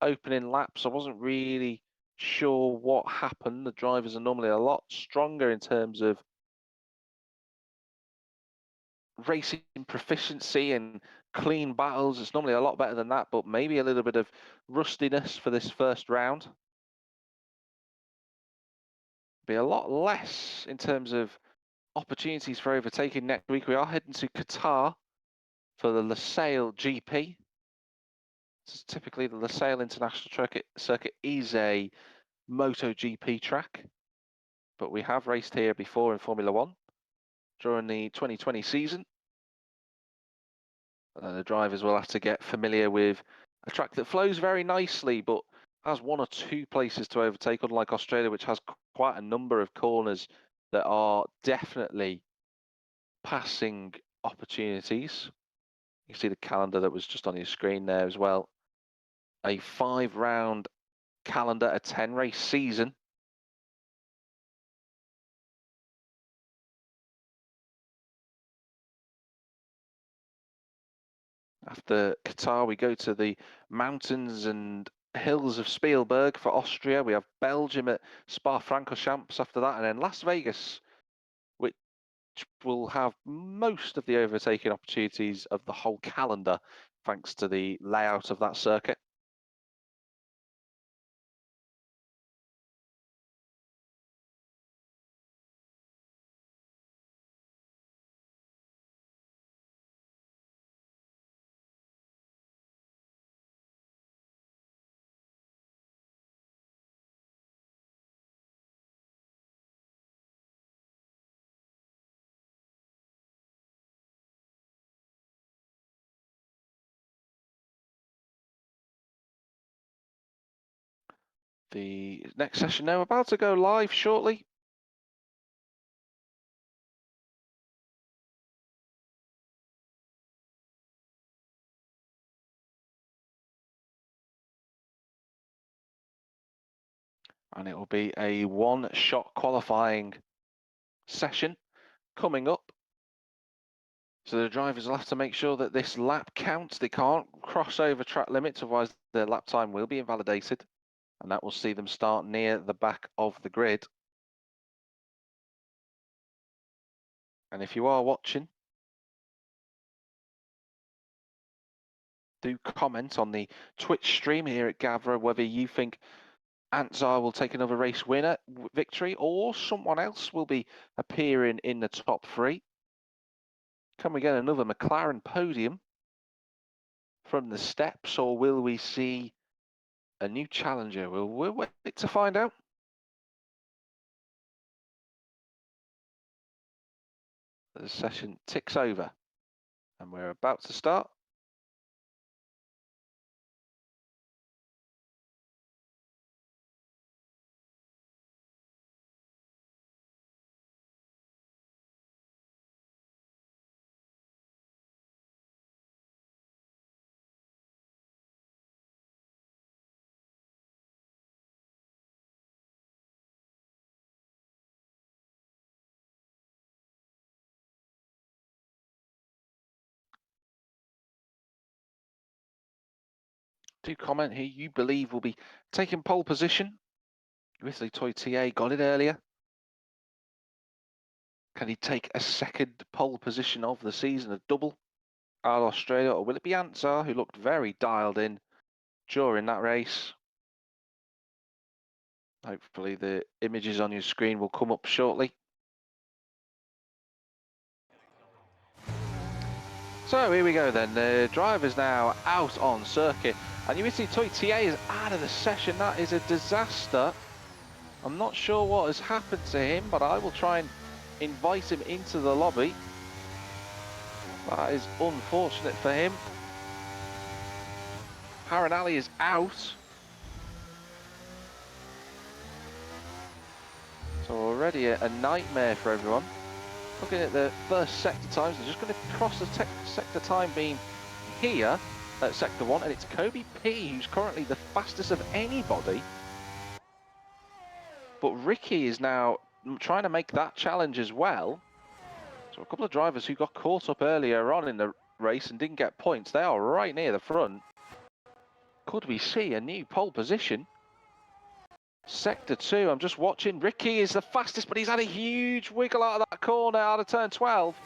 opening laps. I wasn't really sure what happened. The drivers are normally a lot stronger in terms of racing proficiency and clean battles. It's normally a lot better than that, but maybe a little bit of rustiness for this first round. Be a lot less in terms of opportunities for overtaking next week. We are heading to Qatar for the Lusail GP. Typically, the Lusail International Circuit is a MotoGP track, but we have raced here before in Formula One during the 2020 season. The drivers will have to get familiar with a track that flows very nicely, but has 1 or 2 places to overtake, unlike Australia, which has quite a number of corners that are definitely passing opportunities. You can see the calendar that was just on your screen there as well. A 5-round calendar, a 10-race season. After Qatar, we go to the mountains and hills of Spielberg for Austria. We have Belgium at Spa-Francorchamps after that, and then Las Vegas, which will have most of the overtaking opportunities of the whole calendar, thanks to the layout of that circuit. The next session now about to go live shortly. And it will be a one-shot qualifying session coming up. So the drivers will have to make sure that this lap counts. They can't cross over track limits, otherwise their lap time will be invalidated. And that will see them start near the back of the grid. And if you are watching, do comment on the Twitch stream here at Gavra whether you think Antsar will take another race winner victory or someone else will be appearing in the top three. Can we get another McLaren podium from the steps, or will we see a new challenger? We'll wait to find out. The session ticks over and we're about to start. Do comment who you believe will be taking pole position. Grizzly Toy TA got it earlier. Can he take a second pole position of the season, a double out of Australia, or will it be Antsar, who looked very dialed in during that race? Hopefully the images on your screen will come up shortly. So here we go then, the driver's now out on circuit, and you see Toy TA is out of the session. That is a disaster. I'm not sure what has happened to him, but I will try and invite him into the lobby. That is unfortunate for him. Haranali is out. So already a nightmare for everyone. Looking at the first sector times, they're just going to cross the sector time being here at sector 1, and it's Kobe P who's currently the fastest of anybody. But Ricky is now trying to make that challenge as well. So a couple of drivers who got caught up earlier on in the race and didn't get points, they are right near the front. Could we see a new pole position? Sector 2, I'm just watching. Ricky is the fastest, but he's had a huge wiggle out of that corner, out of turn 12.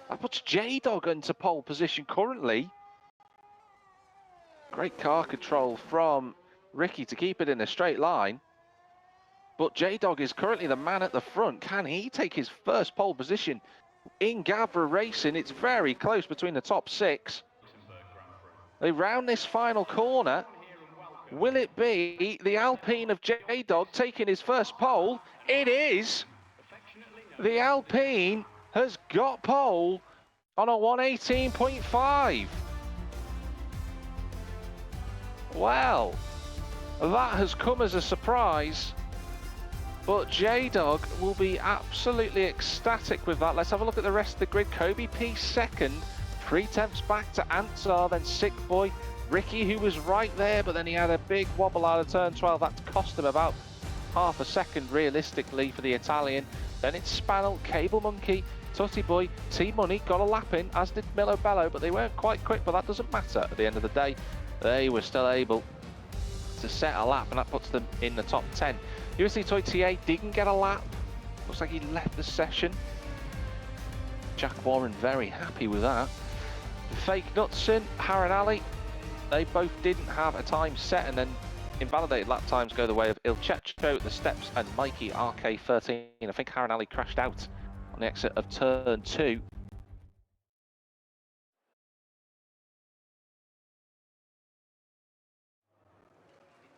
That puts J-Dog into pole position currently. Great car control from Ricky to keep it in a straight line. But J-Dog is currently the man at the front. Can he take his first pole position in Gavra Racing? It's very close between the top 6. They round this final corner. Will it be the Alpine of J-Dog taking his first pole? It is. The Alpine has got pole on a 118.5. Well, that has come as a surprise, but J-Dog will be absolutely ecstatic with that. Let's have a look at the rest of the grid. Kobe P second, 3/10 back to Antsar, then Sick Boy. Ricky, who was right there, but then he had a big wobble out of turn 12. That cost him about half a second, realistically, for the Italian. Then it's Spannel, Cable Monkey, Tutty Boy, T-Money got a lap in, as did Milo Bello, but they weren't quite quick, but that doesn't matter. At the end of the day, they were still able to set a lap, and that puts them in the top 10. USC Toy TA didn't get a lap. Looks like he left the session. Jack Warren very happy with that. Fake Knutson, Haranali, they both didn't have a time set, and then invalidated lap times go the way of Ilchecho at the steps and Mikey RK13. I think Haranali crashed out on the exit of turn 2.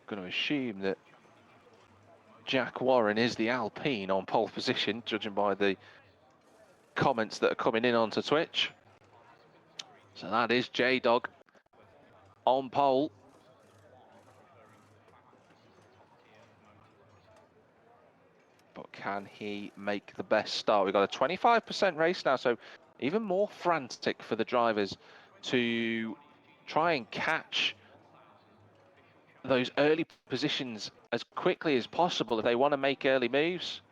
Going to assume that Jack Warren is the Alpine on pole position, judging by the comments that are coming in onto Twitch. So that is J-Dog on pole. but can he make the best start? We've got a 25% race now, so even more frantic for the drivers to try and catch those early positions as quickly as possible if they want to make early moves.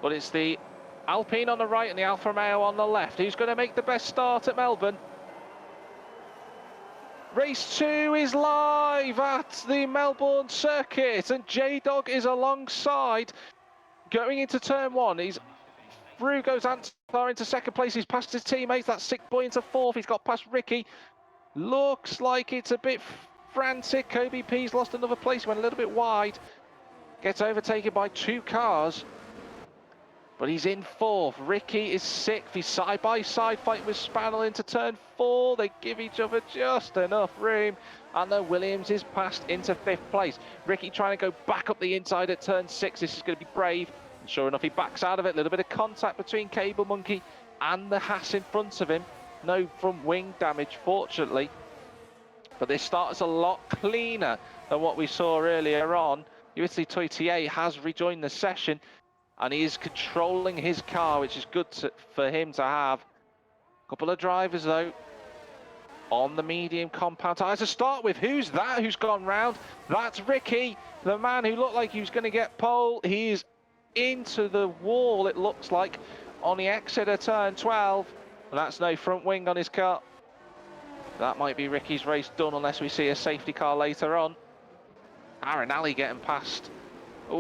But it's the Alpine on the right and the Alfa Romeo on the left. Who's going to make the best start at Melbourne? Race 2 is live at the Melbourne circuit, and J-Dog is alongside. Going into turn 1, he's through goes Antar into second place. He's passed his teammates. That's Sick Boy into fourth. He's got past Ricky. Looks like it's a bit frantic. Kobe P's lost another place, went a little bit wide. Gets overtaken by 2 cars. But he's in fourth. Ricky is sixth. He's side by side fighting with Spannel into turn 4. They give each other just enough room. And then Williams is passed into 5th place. Ricky trying to go back up the inside at turn 6. This is going to be brave. And sure enough, he backs out of it. A little bit of contact between Cable Monkey and the Haas in front of him. No front wing damage, fortunately. But this start is a lot cleaner than what we saw earlier on. USC Toitier has rejoined the session. And he is controlling his car, which is good for him to have. A couple of drivers, though, on the medium compound tyres to start with. Who's that? Who's gone round? That's Ricky, the man who looked like he was going to get pole. He is into the wall, it looks like, on the exit of turn 12. And that's no front wing on his car. That might be Ricky's race done unless we see a safety car later on. Aaron Alley getting past.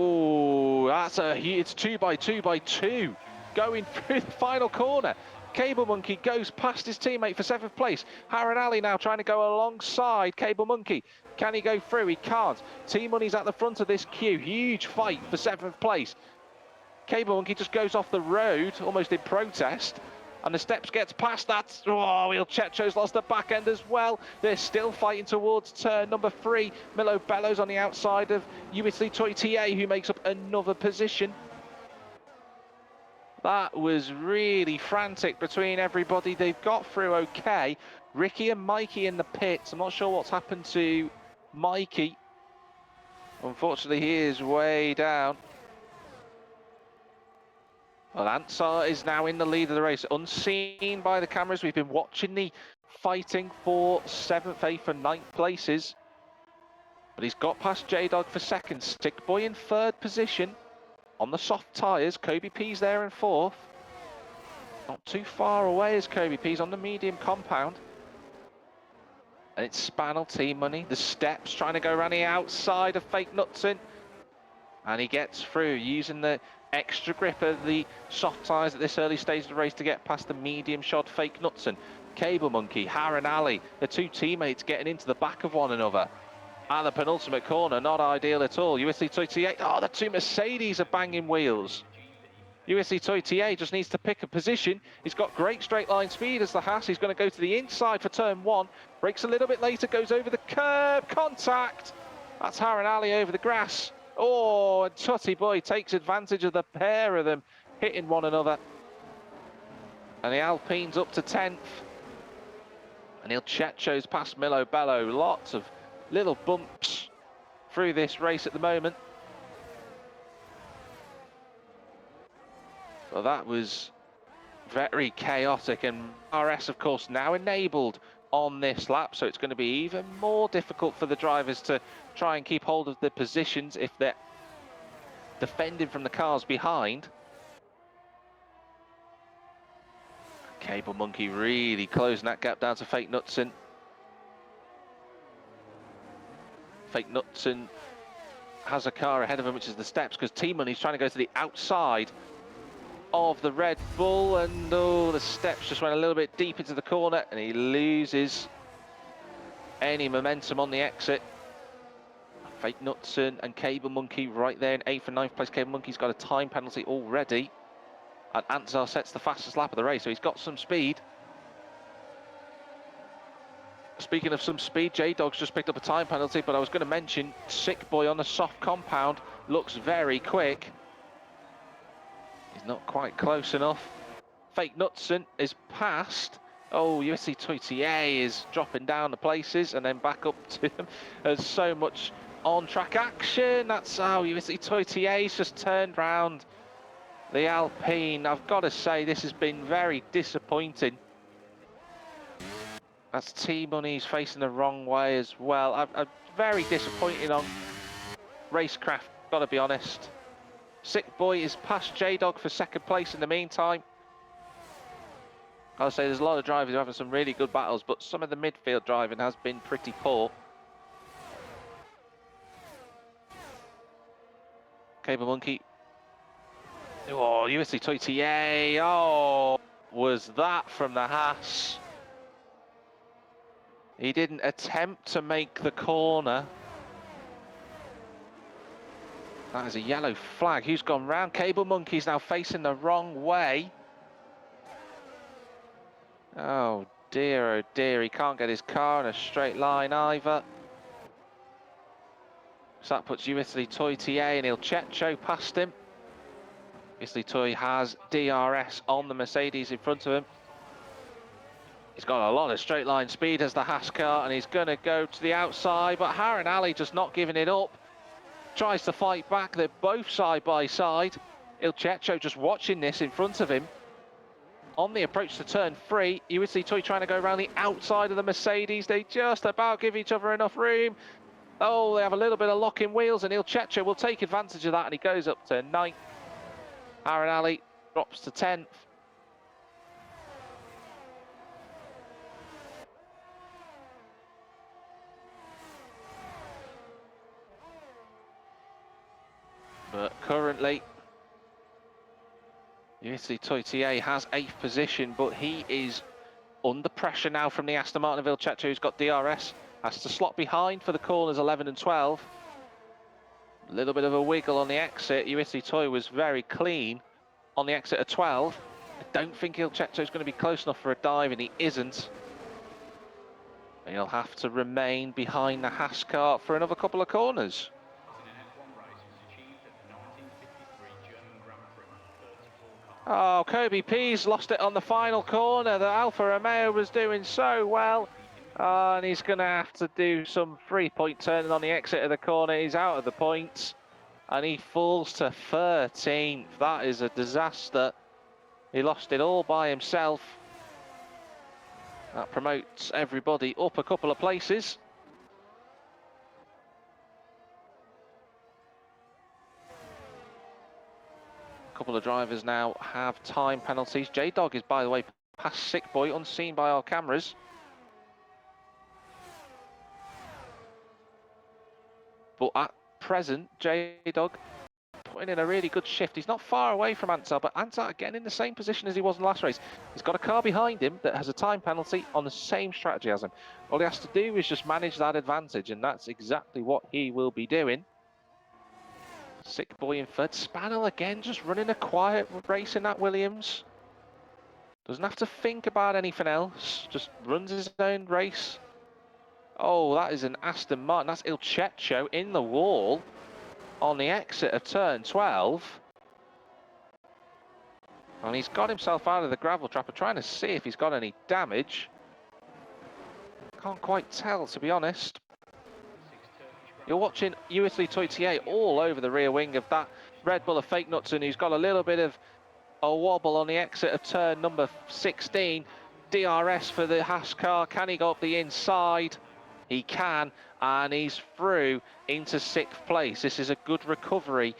Oh, it's 2 by 2 by 2 going through the final corner. Cable Monkey goes past his teammate for 7th place. Aaron Alley now trying to go alongside Cable Monkey. Can he go through? He can't. T-Money's at the front of this queue. Huge fight for 7th place. Cable Monkey just goes off the road, almost in protest. And the steps gets past that. Oh, Checho's lost the back end as well. They're still fighting towards turn number 3. Milo Bellows on the outside of USC Toitier, who makes up another position. That was really frantic between everybody. They've got through okay. Ricky and Mikey in the pits. I'm not sure what's happened to Mikey. Unfortunately, he is way down. Well, Ansar is now in the lead of the race, unseen by the cameras. We've been watching the fighting for 7th, 8th and 9th places. But he's got past J-Dog for 2nd. Stick Boy in 3rd position on the soft tyres. Kobe P's there in 4th. Not too far away as Kobe P's on the medium compound. And it's Spannel, T-Money. The steps trying to go around the outside of Fake Knutson. And he gets through using the extra grip of the soft tyres at this early stage of the race to get past the medium shod Fake Knutson. Cable Monkey, Aaron Alley, the 2 teammates getting into the back of one another. At the penultimate corner, not ideal at all. USC Toitier, oh, the 2 Mercedes are banging wheels. USC Toitier just needs to pick a position. He's got great straight line speed as the Haas. He's going to go to the inside for turn 1. Brakes a little bit later, goes over the curb, contact. That's Aaron Alley over the grass. Oh, and Tutty Boy takes advantage of the pair of them hitting one another. And the Alpine's up to 10th. And Il Checho's past Milo Bello. Lots of little bumps through this race at the moment. Well, that was very chaotic. And RS, of course, now enabled on this lap, so it's going to be even more difficult for the drivers to try and keep hold of the positions if they're defending from the cars behind. Cable Monkey really closing that gap down to Fake Knutson. Fake Knutson has a car ahead of him, which is the steps, because T-Money's trying to go to the outside of the Red Bull, and oh, the steps just went a little bit deep into the corner and he loses any momentum on the exit. Fake Knutson and Cable Monkey right there in 8th and 9th place. Cable Monkey's got a time penalty already, and Ansar sets the fastest lap of the race, so he's got some speed. Speaking of some speed, J-Dog's just picked up a time penalty, but I was going to mention Sick Boy on the soft compound looks very quick. He's not quite close enough. Fake Knutson is past. Oh, USC Toitier is dropping down the places and then back up to them. There's so much on-track action. That's how USC Toitier's just turned round the Alpine. I've got to say, this has been very disappointing. That's T-Money's facing the wrong way as well. I'm very disappointed on Racecraft, got to be honest. Sick Boy is past J-Dog for second place in the meantime. I'll say there's a lot of drivers who are having some really good battles, but some of the midfield driving has been pretty poor. Cable Monkey. Oh, USC Toitier. Oh, was that from the Haas? He didn't attempt to make the corner. That is a yellow flag. Who's gone round? Cable Monkey's now facing the wrong way. Oh dear, he can't get his car in a straight line either. So that puts USC Toitier and Il Cecco past him. USC Toy has DRS on the Mercedes in front of him. He's got a lot of straight line speed as the Haas car, and he's going to go to the outside, but Harren Ali just not giving it up. Tries to fight back. They're both side by side. Il Cecco just watching this in front of him. On the approach to turn 3, USC Toy trying to go around the outside of the Mercedes. They just about give each other enough room. Oh, they have a little bit of locking wheels, and Il Cecco will take advantage of that, and he goes up to 9th. Harren Ali drops to 10th. But currently, USC Toitier has 8th position, but he is under pressure now from the Aston Martin of Il Cecco, who's got DRS. Has to slot behind for the corners 11 and 12. A little bit of a wiggle on the exit. USC Toy was very clean on the exit of 12. I don't think Il Cecco is going to be close enough for a dive, and he isn't. He'll have to remain behind the Haas car for another couple of corners. Oh, Kobe P's lost it on the final corner. The Alfa Romeo was doing so well. And he's going to have to do some 3-point turning on the exit of the corner. He's out of the points. And he falls to 13th. That is a disaster. He lost it all by himself. That promotes everybody up a couple of places. A couple of drivers now have time penalties. J-Dog is, by the way, past Sick Boy, unseen by our cameras. But at present, J-Dog putting in a really good shift. He's not far away from Ansar, but Ansar again in the same position as he was in the last race. He's got a car behind him that has a time penalty on the same strategy as him. All he has to do is just manage that advantage, and that's exactly what he will be doing. Sick Boy in third. Spaniel again, just running a quiet race in that Williams. Doesn't have to think about anything else. Just runs his own race. Oh, that is an Aston Martin. That's Il Cecco in the wall on the exit of turn 12. And he's got himself out of the gravel trap. I'm trying to see if he's got any damage. Can't quite tell, to be honest. You're watching USC Toitier all over the rear wing of that Red Bull of Fake Knutson, who's got a little bit of a wobble on the exit of turn number 16. DRS for the Haas car. Can he go up the inside? He can, and he's through into 6th place. This is a good recovery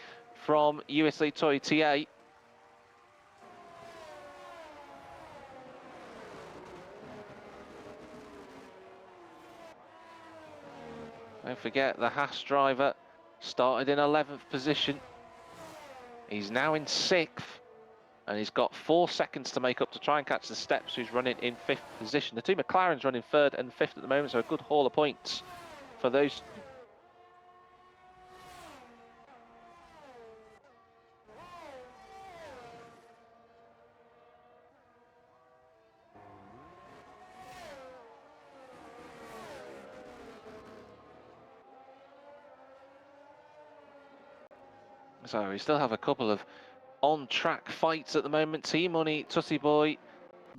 from USC Toitier. Don't forget, the Haas driver started in 11th position. He's now in 6th, and he's got 4 seconds to make up to try and catch the Steps, who's running in 5th position. The two McLarens running 3rd and 5th at the moment, so a good haul of points for those. So we still have a couple of on-track fights at the moment. T-Money, Tutty Boy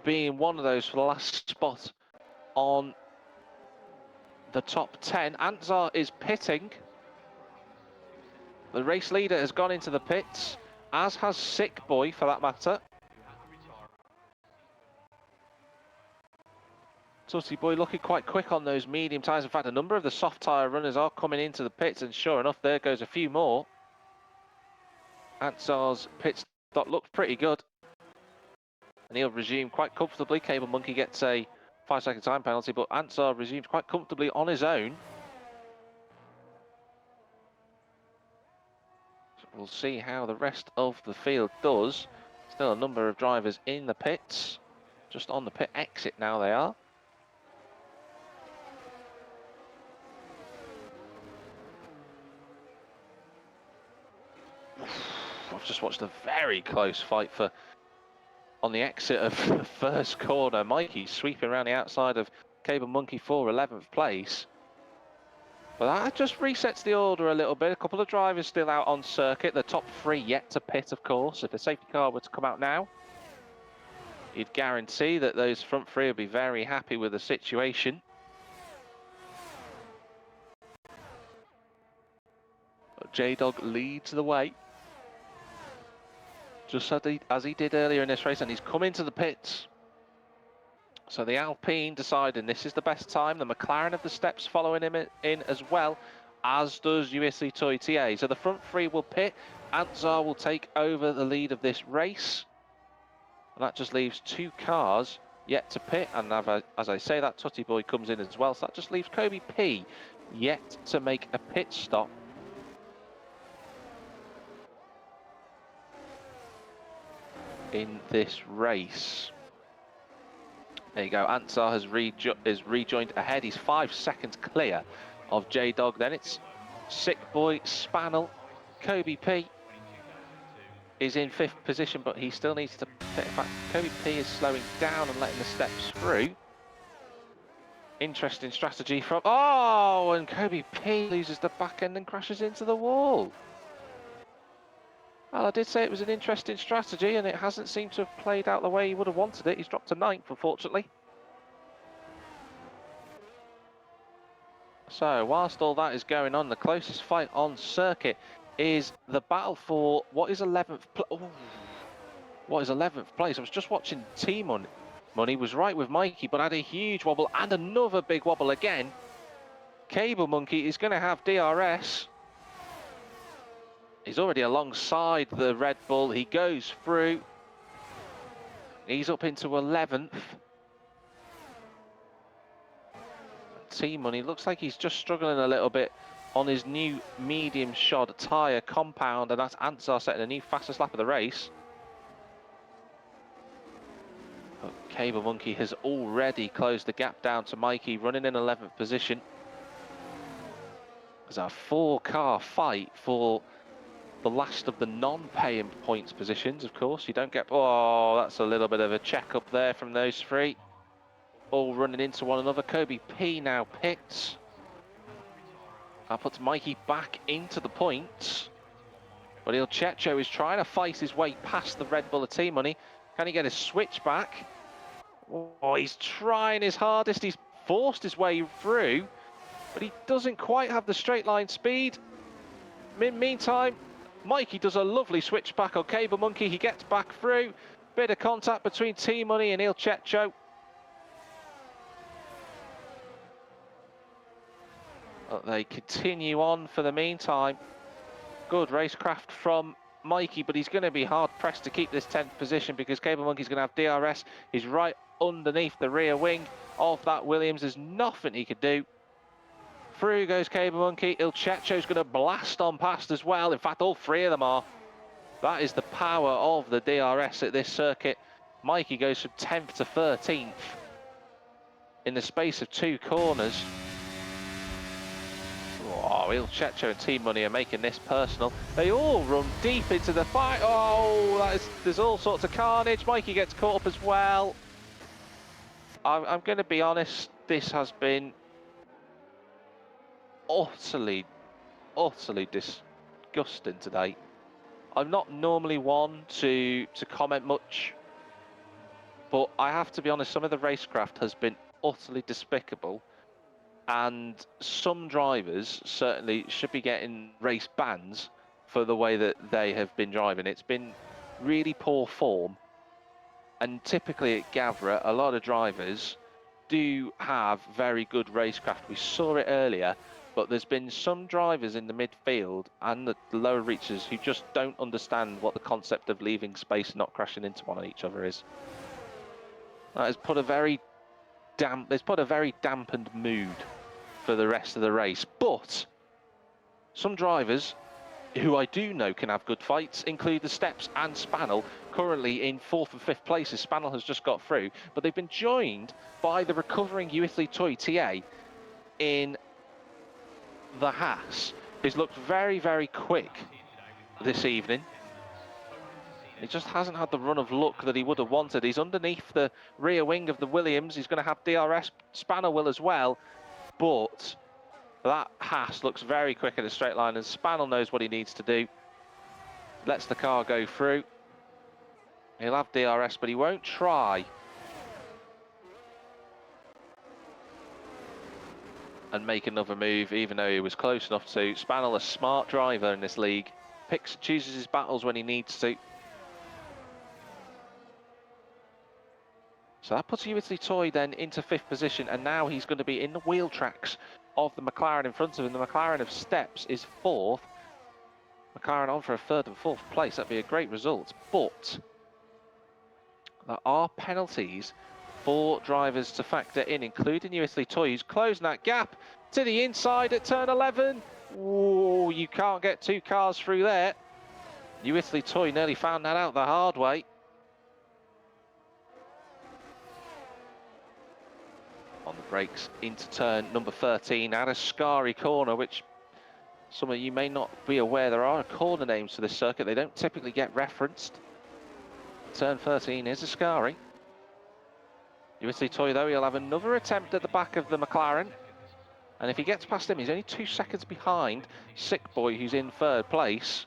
being one of those for the last spot on the top 10. Anzar is pitting. The race leader has gone into the pits, as has Sick Boy for that matter. Tutty Boy looking quite quick on those medium tyres. In fact, a number of the soft tyre runners are coming into the pits, and sure enough, there goes a few more. Anzar's pit stop looks pretty good, and he'll resume quite comfortably. Cable Monkey gets a 5-second time penalty, but Anzar resumes quite comfortably on his own. So we'll see how the rest of the field does. Still a number of drivers in the pits, just on the pit exit now they are. I've just watched a very close fight on the exit of the first corner. Mikey sweeping around the outside of Cable Monkey for 11th place. But that just resets the order a little bit. A couple of drivers still out on circuit. The top 3 yet to pit, of course. If the safety car were to come out now, you'd guarantee that those front 3 would be very happy with the situation. But J-Dog leads the way, just as he did earlier in this race, and he's come into the pits. So the Alpine deciding this is the best time. The McLaren have the steps following him in as well, as does USC Toy TA. So the front 3 will pit. Anzar will take over the lead of this race. And that just leaves 2 cars yet to pit. And as I say, that Tutty Boy comes in as well. So that just leaves Kobe P yet to make a pit stop. In this race. There you go, Anzar has rejoined ahead. He's 5 seconds clear of J-Dog. Then it's Sick Boy, Spannel, Kobe P is in 5th position, but he still needs to pit. In fact, Kobe P is slowing down and letting the steps through. Interesting strategy from... Oh, and Kobe P loses the back end and crashes into the wall. Well, I did say it was an interesting strategy, and it hasn't seemed to have played out the way he would have wanted it. He's dropped to 9th, unfortunately. So, whilst all that is going on, the closest fight on circuit is the battle for what is 11th place. I was just watching T-Money. Money was right with Mikey, but had a huge wobble and another big wobble again. Cable Monkey is going to have DRS. He's already alongside the Red Bull. He goes through. He's up into 11th. T-Money looks like he's just struggling a little bit on his new medium shod tyre compound, and that's Anzar setting a new fastest lap of the race. But Cable Monkey has already closed the gap down to Mikey, running in 11th position. There's a 4-car fight for the last of the non-paying points positions, of course. You don't get... Oh, that's a little bit of a check-up there from those 3. All running into one another. Kobe P now pits. That puts Mikey back into the points. But Il Checho is trying to fight his way past the Red Bull of T-Money. Can he get his switch back? Oh, he's trying his hardest. He's forced his way through, but he doesn't quite have the straight line speed. Meantime, Mikey does a lovely switch back on Cable Monkey. He gets back through. Bit of contact between T-Money and Il Checho. But they continue on for the meantime. Good racecraft from Mikey, but he's going to be hard-pressed to keep this 10th position because Cable Monkey's going to have DRS. He's right underneath the rear wing of that Williams. There's nothing he could do. Through goes Cable Monkey. Il Checho's going to blast on past as well. In fact, all 3 of them are. That is the power of the DRS at this circuit. Mikey goes from 10th to 13th in the space of 2 corners. Oh, Il Checho and T-Money are making this personal. They all run deep into the fight. Oh, there's all sorts of carnage. Mikey gets caught up as well. I'm going to be honest, this has been utterly disgusting today. I'm not normally one to comment much, but I have to be honest, some of the racecraft has been utterly despicable, and some drivers certainly should be getting race bans for the way that they have been driving. It's been really poor form, and typically at Gavra, a lot of drivers do have very good racecraft. We saw it earlier, but there's been some drivers in the midfield and the lower reaches who just don't understand what the concept of leaving space and not crashing into one another is. That has put a very dampened mood for the rest of the race. But some drivers who I do know can have good fights include the Steps and Spannel, currently in 4th and 5th places. Spannel has just got through, but they've been joined by the recovering WL2 TA in the Haas, who's looked very, very quick this evening. He just hasn't had the run of luck that he would have wanted. He's underneath the rear wing of the Williams. He's going to have DRS. Spannel will as well, but that Haas looks very quick in a straight line, and Spannel knows what he needs to do. Lets the car go through. He'll have DRS, but he won't try and make another move, even though he was close enough to. Spannel, a smart driver in this league, chooses his battles when he needs to. So that puts WL2 then into 5th position, and now he's going to be in the wheel tracks of the McLaren in front of him. The McLaren of Steps is 4th. McLaren on for a 3rd and 4th place. That'd be a great result. But there are penalties for drivers to factor in, including WL2, who's closing that gap to the inside at turn 11. Ooh, you can't get 2 cars through there. WL2 nearly found that out the hard way. On the brakes into turn number 13 at a Ascari corner, which some of you may not be aware, there are corner names for this circuit. They don't typically get referenced. Turn 13 is a Ascari. WL2 though, he'll have another attempt at the back of the McLaren, and if he gets past him, he's only 2 seconds behind Sick Boy, who's in 3rd place.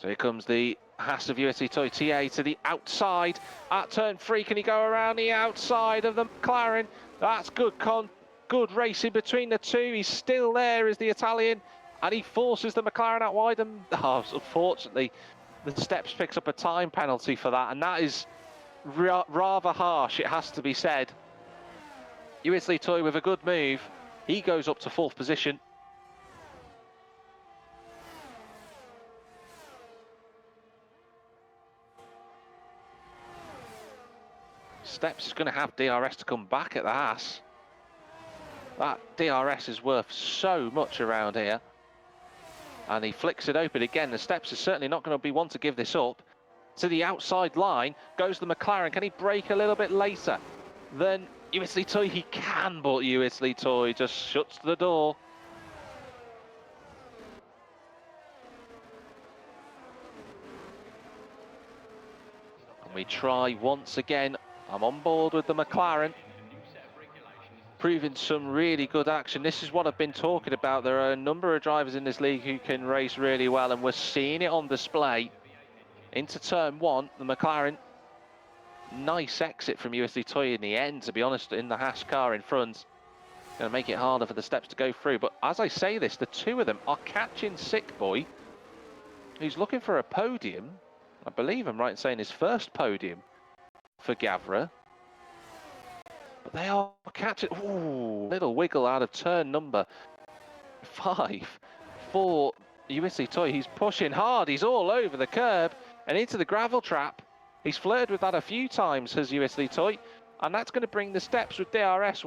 So here comes the Haas of WL2 TA to the outside at turn 3. Can he go around the outside of the McLaren? That's good racing between the two. He's still there as the Italian, and he forces the McLaren out wide. And unfortunately, the Steps picks up a time penalty for that, and that is rather harsh, it has to be said. WL2 with a good move. He goes up to 4th position. Steps is going to have DRS to come back at the Haas. That DRS is worth so much around here. And he flicks it open again. The Steps is certainly not going to be one to give this up. To the outside line goes the McLaren. Can he brake a little bit later than WL2? He can, but WL2 just shuts the door. And we try once again. I'm on board with the McLaren, proving some really good action. This is what I've been talking about. There are a number of drivers in this league who can race really well, and we're seeing it on display. Into turn 1, the McLaren. Nice exit from WL2 in the end, to be honest, in the Haas car in front. Going to make it harder for the Steps to go through. But as I say this, the two of them are catching Sick Boy, who's looking for a podium. I believe I'm right in saying his first podium for Gavra. But they are catching. Ooh, little wiggle out of turn number 5 for WL2. He's pushing hard. He's all over the curb and into the gravel trap. He's flirted with that a few times, has WL2, and that's going to bring the Steps with DRS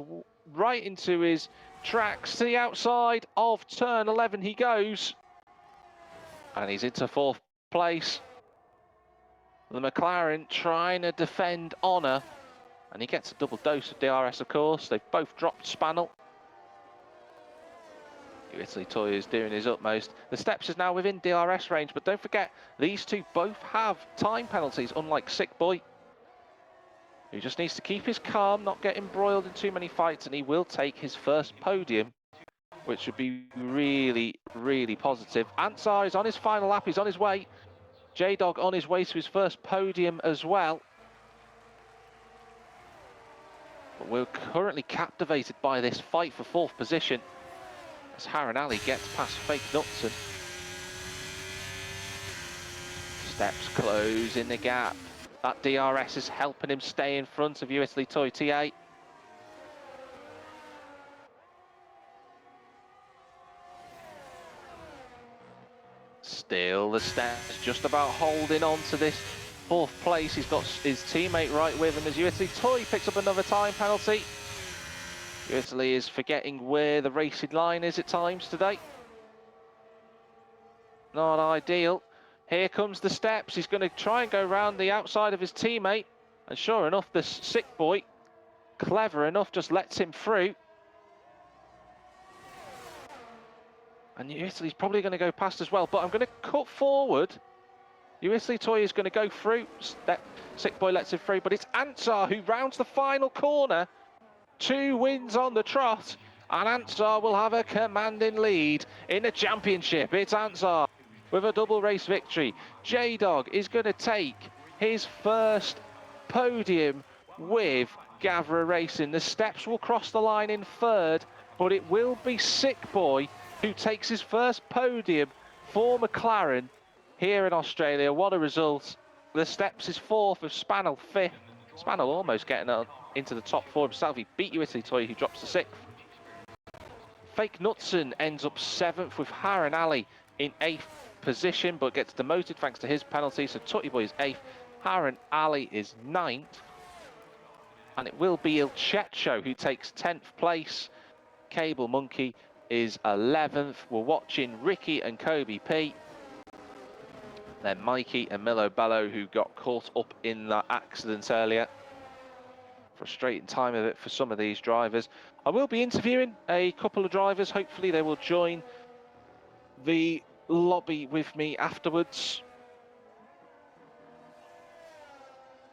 right into his tracks. To the outside of turn 11 he goes, and he's into 4th place. The McLaren trying to defend honour, and he gets a double dose of DRS, of course. They've both dropped Spannel. WL2 is doing his utmost. The Steps is now within DRS range, but don't forget, these two both have time penalties, unlike Sick Boy. He just needs to keep his calm, not get embroiled in too many fights, and he will take his first podium, which would be really, really positive. Ansar is on his final lap, he's on his way. J-Dog on his way to his first podium as well. But we're currently captivated by this fight for fourth position as Harran Ali gets past Fake Knutson. Steps close in the gap. That DRS is helping him stay in front of USL Toy T8. Still the steps just about holding on to this fourth place. He's got his teammate right with him as USL Toy picks up another time penalty. USL is forgetting where the racing line is at times today. Not ideal. Here comes the steps. He's going to try and go round the outside of his teammate. And sure enough, the sick boy, clever enough, just lets him through. And USL's probably going to go past as well. But I'm going to cut forward. USL Toy is going to go through. Sick boy lets him through. But it's Ansar who rounds the final corner. 2 wins on the trot. And Ansar will have a commanding lead in the championship. It's Ansar with a double race victory. J-Dog is going to take his first podium with Gavra Racing. The steps will cross the line in third, but it will be Sick Boy who takes his first podium for McLaren here in Australia. What a result. The steps is fourth, with Spannel fifth. Spannel almost getting into the top 4 himself. He beat USL Toy, who drops to 6th. Fake Knutson ends up 7th with Harran Ali in 8th position, but gets demoted thanks to his penalty. So Tutty Boy is 8th, Harran Ali is 9th. And it will be Il Checho who takes 10th place. Cable Monkey is 11th. We're watching Ricky and Kobe P. Then Mikey and Milo Bello, who got caught up in that accident earlier. Frustrating time of it for some of these drivers. I will be interviewing a couple of drivers. Hopefully they will join the lobby with me afterwards.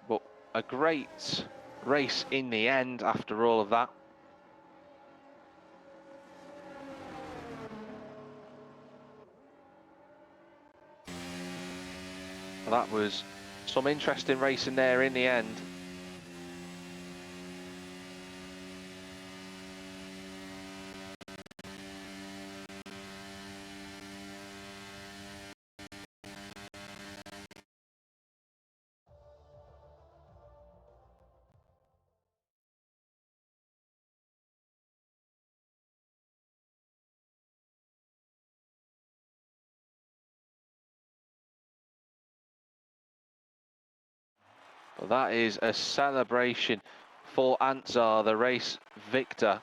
But a great race in the end after all of that. That was some interesting racing there in the end. Well, that is a celebration for Ansar, the race victor,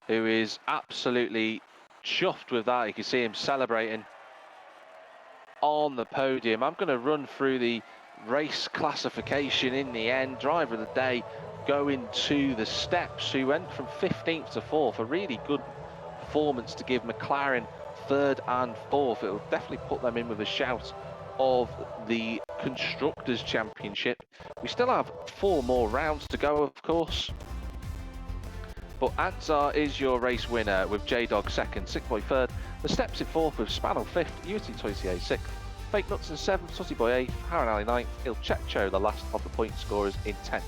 who is absolutely chuffed with that. You can see him celebrating on the podium. I'm going to run through the race classification in the end. Driver of the day going to the steps, who went from 15th to 4th. A really good performance to give McLaren 3rd and 4th. It will definitely put them in with a shout of the Constructors' Championship. We still have 4 more rounds to go, of course. But Ansar is your race winner with J-Dog 2nd, Sick Boy 3rd, the steps in 4th with Spannel 5th, USL Toy T8 6th, Fake Knutson 7th, Tutty Boy 8th, Harran Ali 9th, Il Checho the last of the point scorers in 10th.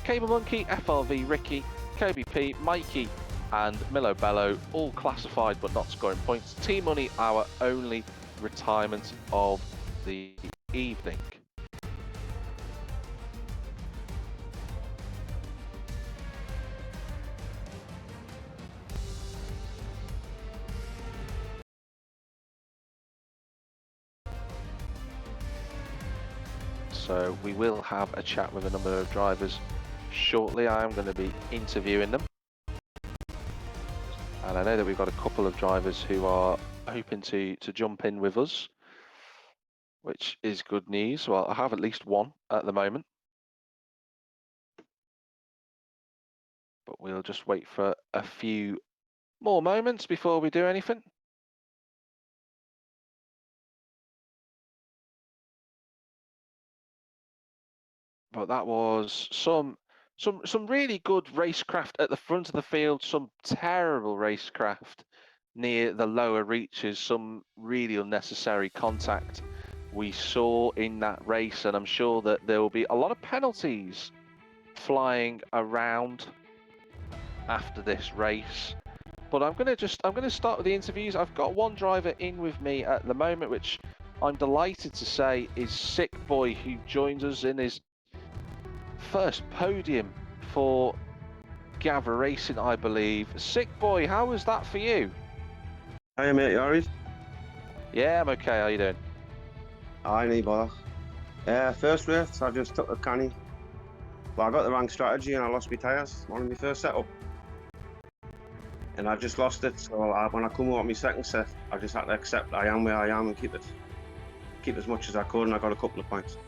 Cable Monkey, FRV Ricky, Kobe P, Mikey and Milo Bello all classified but not scoring points. T-Money our only retirement of the evening. So we will have a chat with a number of drivers shortly. I am going to be interviewing them. And I know that we've got a couple of drivers who are hoping to jump in with us, which is good news. Well, I have at least one at the moment. But we'll just wait for a few more moments before we do anything. but that was some really good racecraft at the front of the field, some terrible racecraft near the lower reaches, some really unnecessary contact we saw in that race, and I'm sure that there will be a lot of penalties flying around after this race. But I'm going to start with the interviews. I've got one driver in with me at the moment, which I'm delighted to say is Sick Boy, who joins us in his first podium for Gavra Racing, I believe. Sick Boy, how was that for you? Hiya mate, you alright? Yeah, I'm okay. How you doing? I need bother. First race, I just took a canny. Well, I got the wrong strategy and I lost my tyres on my first setup. And I just lost it, so when I come out my second set, I just had to accept I am where I am and keep as much as I could, and I got a couple of points.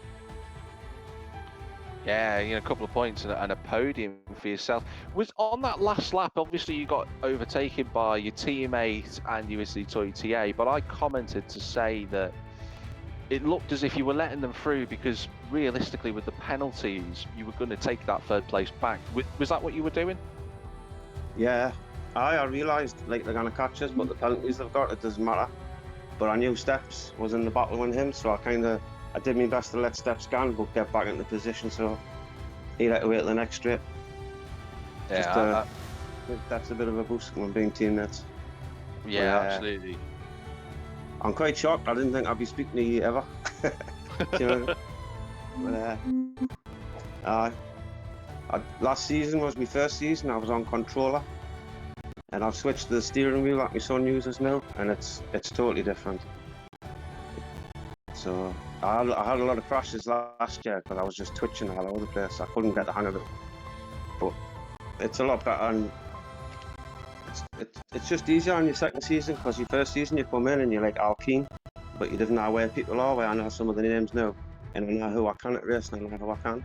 Yeah, a couple of points and a podium for yourself. Was on that last lap, obviously you got overtaken by your teammate and USD Toy TA, but I commented to say that it looked as if you were letting them through because realistically with the penalties, you were going to take that third place back. Was that what you were doing? Yeah, I realised like they're going to catch us, but the penalties they've got, it doesn't matter. But I knew Steps was in the battle with him, so I did my best to let Steps scan, but get back into position, so he had to wait the next straight. Yeah, that's a bit of a boost when being teammates. Yeah, absolutely. I'm quite shocked. I didn't think I'd be speaking to you ever. Last season was my first season. I was on controller, and I've switched to the steering wheel like my son uses now, and it's totally different. So I had a lot of crashes last year because I was just twitching all over the place. I couldn't get the hang of it, but it's a lot better. And it's just easier on your second season because your first season you come in and you're like all keen, but you didn't know where people are. Where I know some of the names now, and I know who I can at race and I know who I can.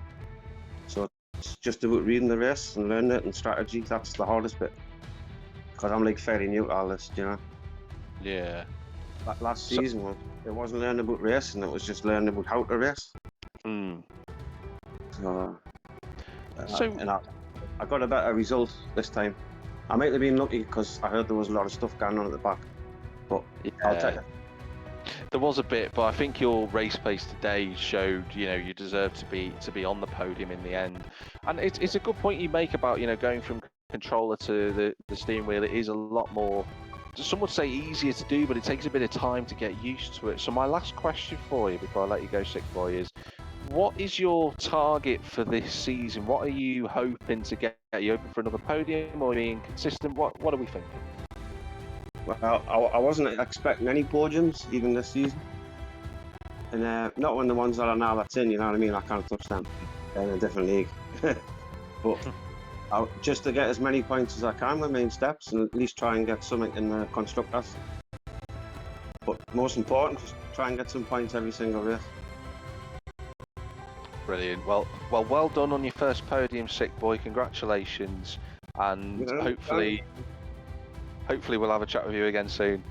So it's just about reading the race and learning it and strategy. That's the hardest bit because I'm like fairly new to all this, Yeah. That last season it wasn't learning about racing; it was just learning about how to race. So I got a better result this time. I might have been lucky because I heard there was a lot of stuff going on at the back, but I'll take it. There was a bit, but I think your race pace today showed, you deserve to be on the podium in the end. And it's a good point you make about, going from controller to the steering wheel. It is a lot more, some would say easier to do, but it takes a bit of time to get used to it. So my last question for you before I let you go, Sick Boy, is what is your target for this season? What are you hoping to get? Are you hoping for another podium or being consistent? What are we thinking? Well, I wasn't expecting any podiums even this season, and not when the ones that are now that's in. You know what I mean? I can't touch them in a different league, but just to get as many points as I can with main Steps, and at least try and get something in the constructors. But most important, just try and get some points every single race. Brilliant. Well done on your first podium, Sick Boy. Congratulations, and hopefully we'll have a chat with you again soon.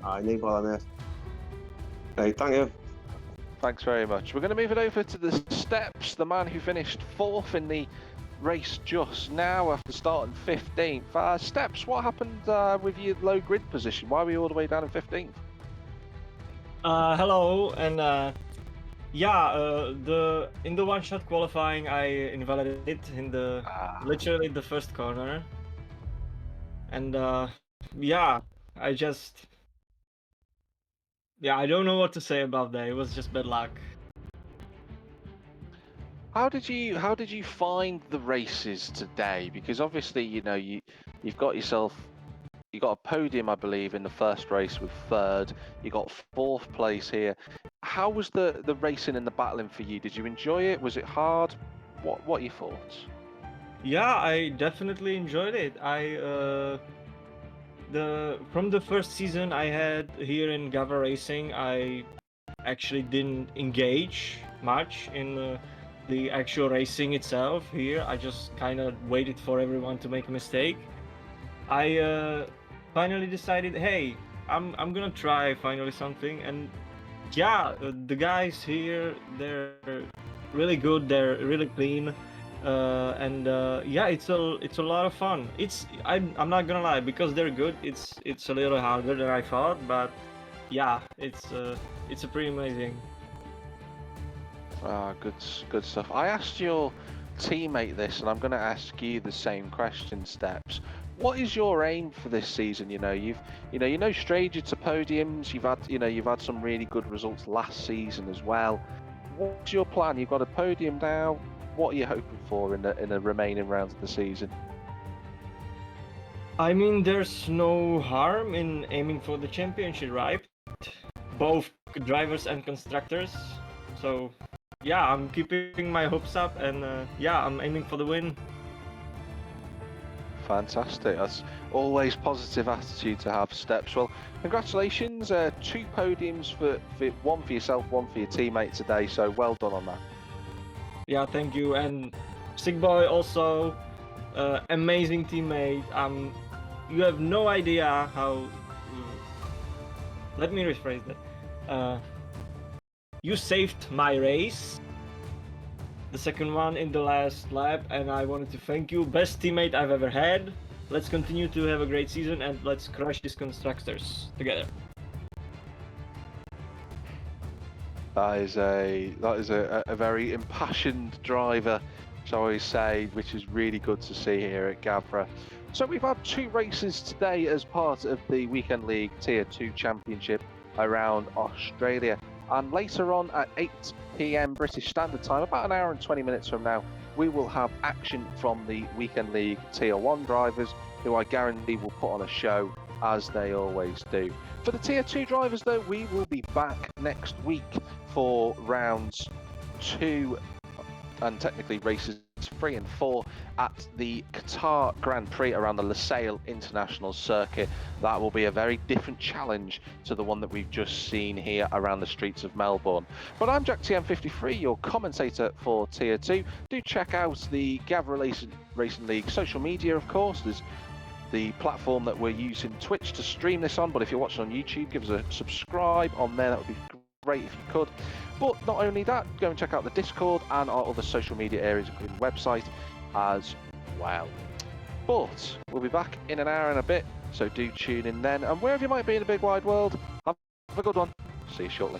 I need one of this. Right, thank you. Thanks very much. We're going to move it over to the Steps, the man who finished 4th in the race just now after starting 15th. Steps, what happened with your low grid position? Why were you all the way down in 15th? Hello, and in the one-shot qualifying, I invalidated in literally the first corner, and I don't know what to say about that. It was just bad luck. How did you find the races today? Because obviously, you've got you got a podium, I believe, in the first race with 3rd. You got 4th place here. How was the racing and the battling for you? Did you enjoy it? Was it hard? What are your thoughts? Yeah, I definitely enjoyed it. From the first season I had here in Gavra Racing, I actually didn't engage much in the actual racing itself here. I just kind of waited for everyone to make a mistake. I finally decided, hey, I'm gonna try finally something, and the guys here, they're really good. They're really clean, and yeah, it's a lot of fun. I'm not gonna lie, because they're good. It's a little harder than I thought, but yeah, it's a pretty amazing. Ah, good stuff. I asked your teammate this, and I'm going to ask you the same question, Steps. What is your aim for this season? You're no stranger to podiums. You've had some really good results last season as well. What's your plan? You've got a podium now. What are you hoping for in the remaining rounds of the season? I mean, there's no harm in aiming for the championship, right? Both drivers and constructors. So, yeah, I'm keeping my hopes up, and yeah, I'm aiming for the win. Fantastic. That's always positive attitude to have, Steps. Well, congratulations. 2 podiums for one for yourself, one for your teammate today. So well done on that. Yeah, thank you. And Sick Boy also, amazing teammate. You have no idea how. Let me rephrase that. You saved my race, the second one in the last lap, and I wanted to thank you. Best teammate I've ever had. Let's continue to have a great season, and let's crush these constructors together. That is a very impassioned driver, shall we say, which is really good to see here at Gavra. So we've had 2 races today as part of the Weekend League Tier 2 Championship around Australia. And later on at 8 PM British Standard Time, about an hour and 20 minutes from now, we will have action from the Weekend League Tier 1 drivers, who I guarantee will put on a show, as they always do. For the Tier 2 drivers, though, we will be back next week for rounds 2 and technically races 3 and 4 at the Qatar Grand Prix around the Lusail International Circuit. That will be a very different challenge to the one that we've just seen here around the streets of Melbourne. But I'm Jack TM53, your commentator for Tier 2. Do check out the Gavra Racing League social media, of course. There's the platform that we're using, Twitch, to stream this on, but if you're watching on YouTube, give us a subscribe on there. That would be great if you could. But not only that, go and check out the Discord and our other social media areas, including the website as well. But we'll be back in an hour and a bit, so do tune in then. And wherever you might be in the big wide world, have a good one. See you shortly.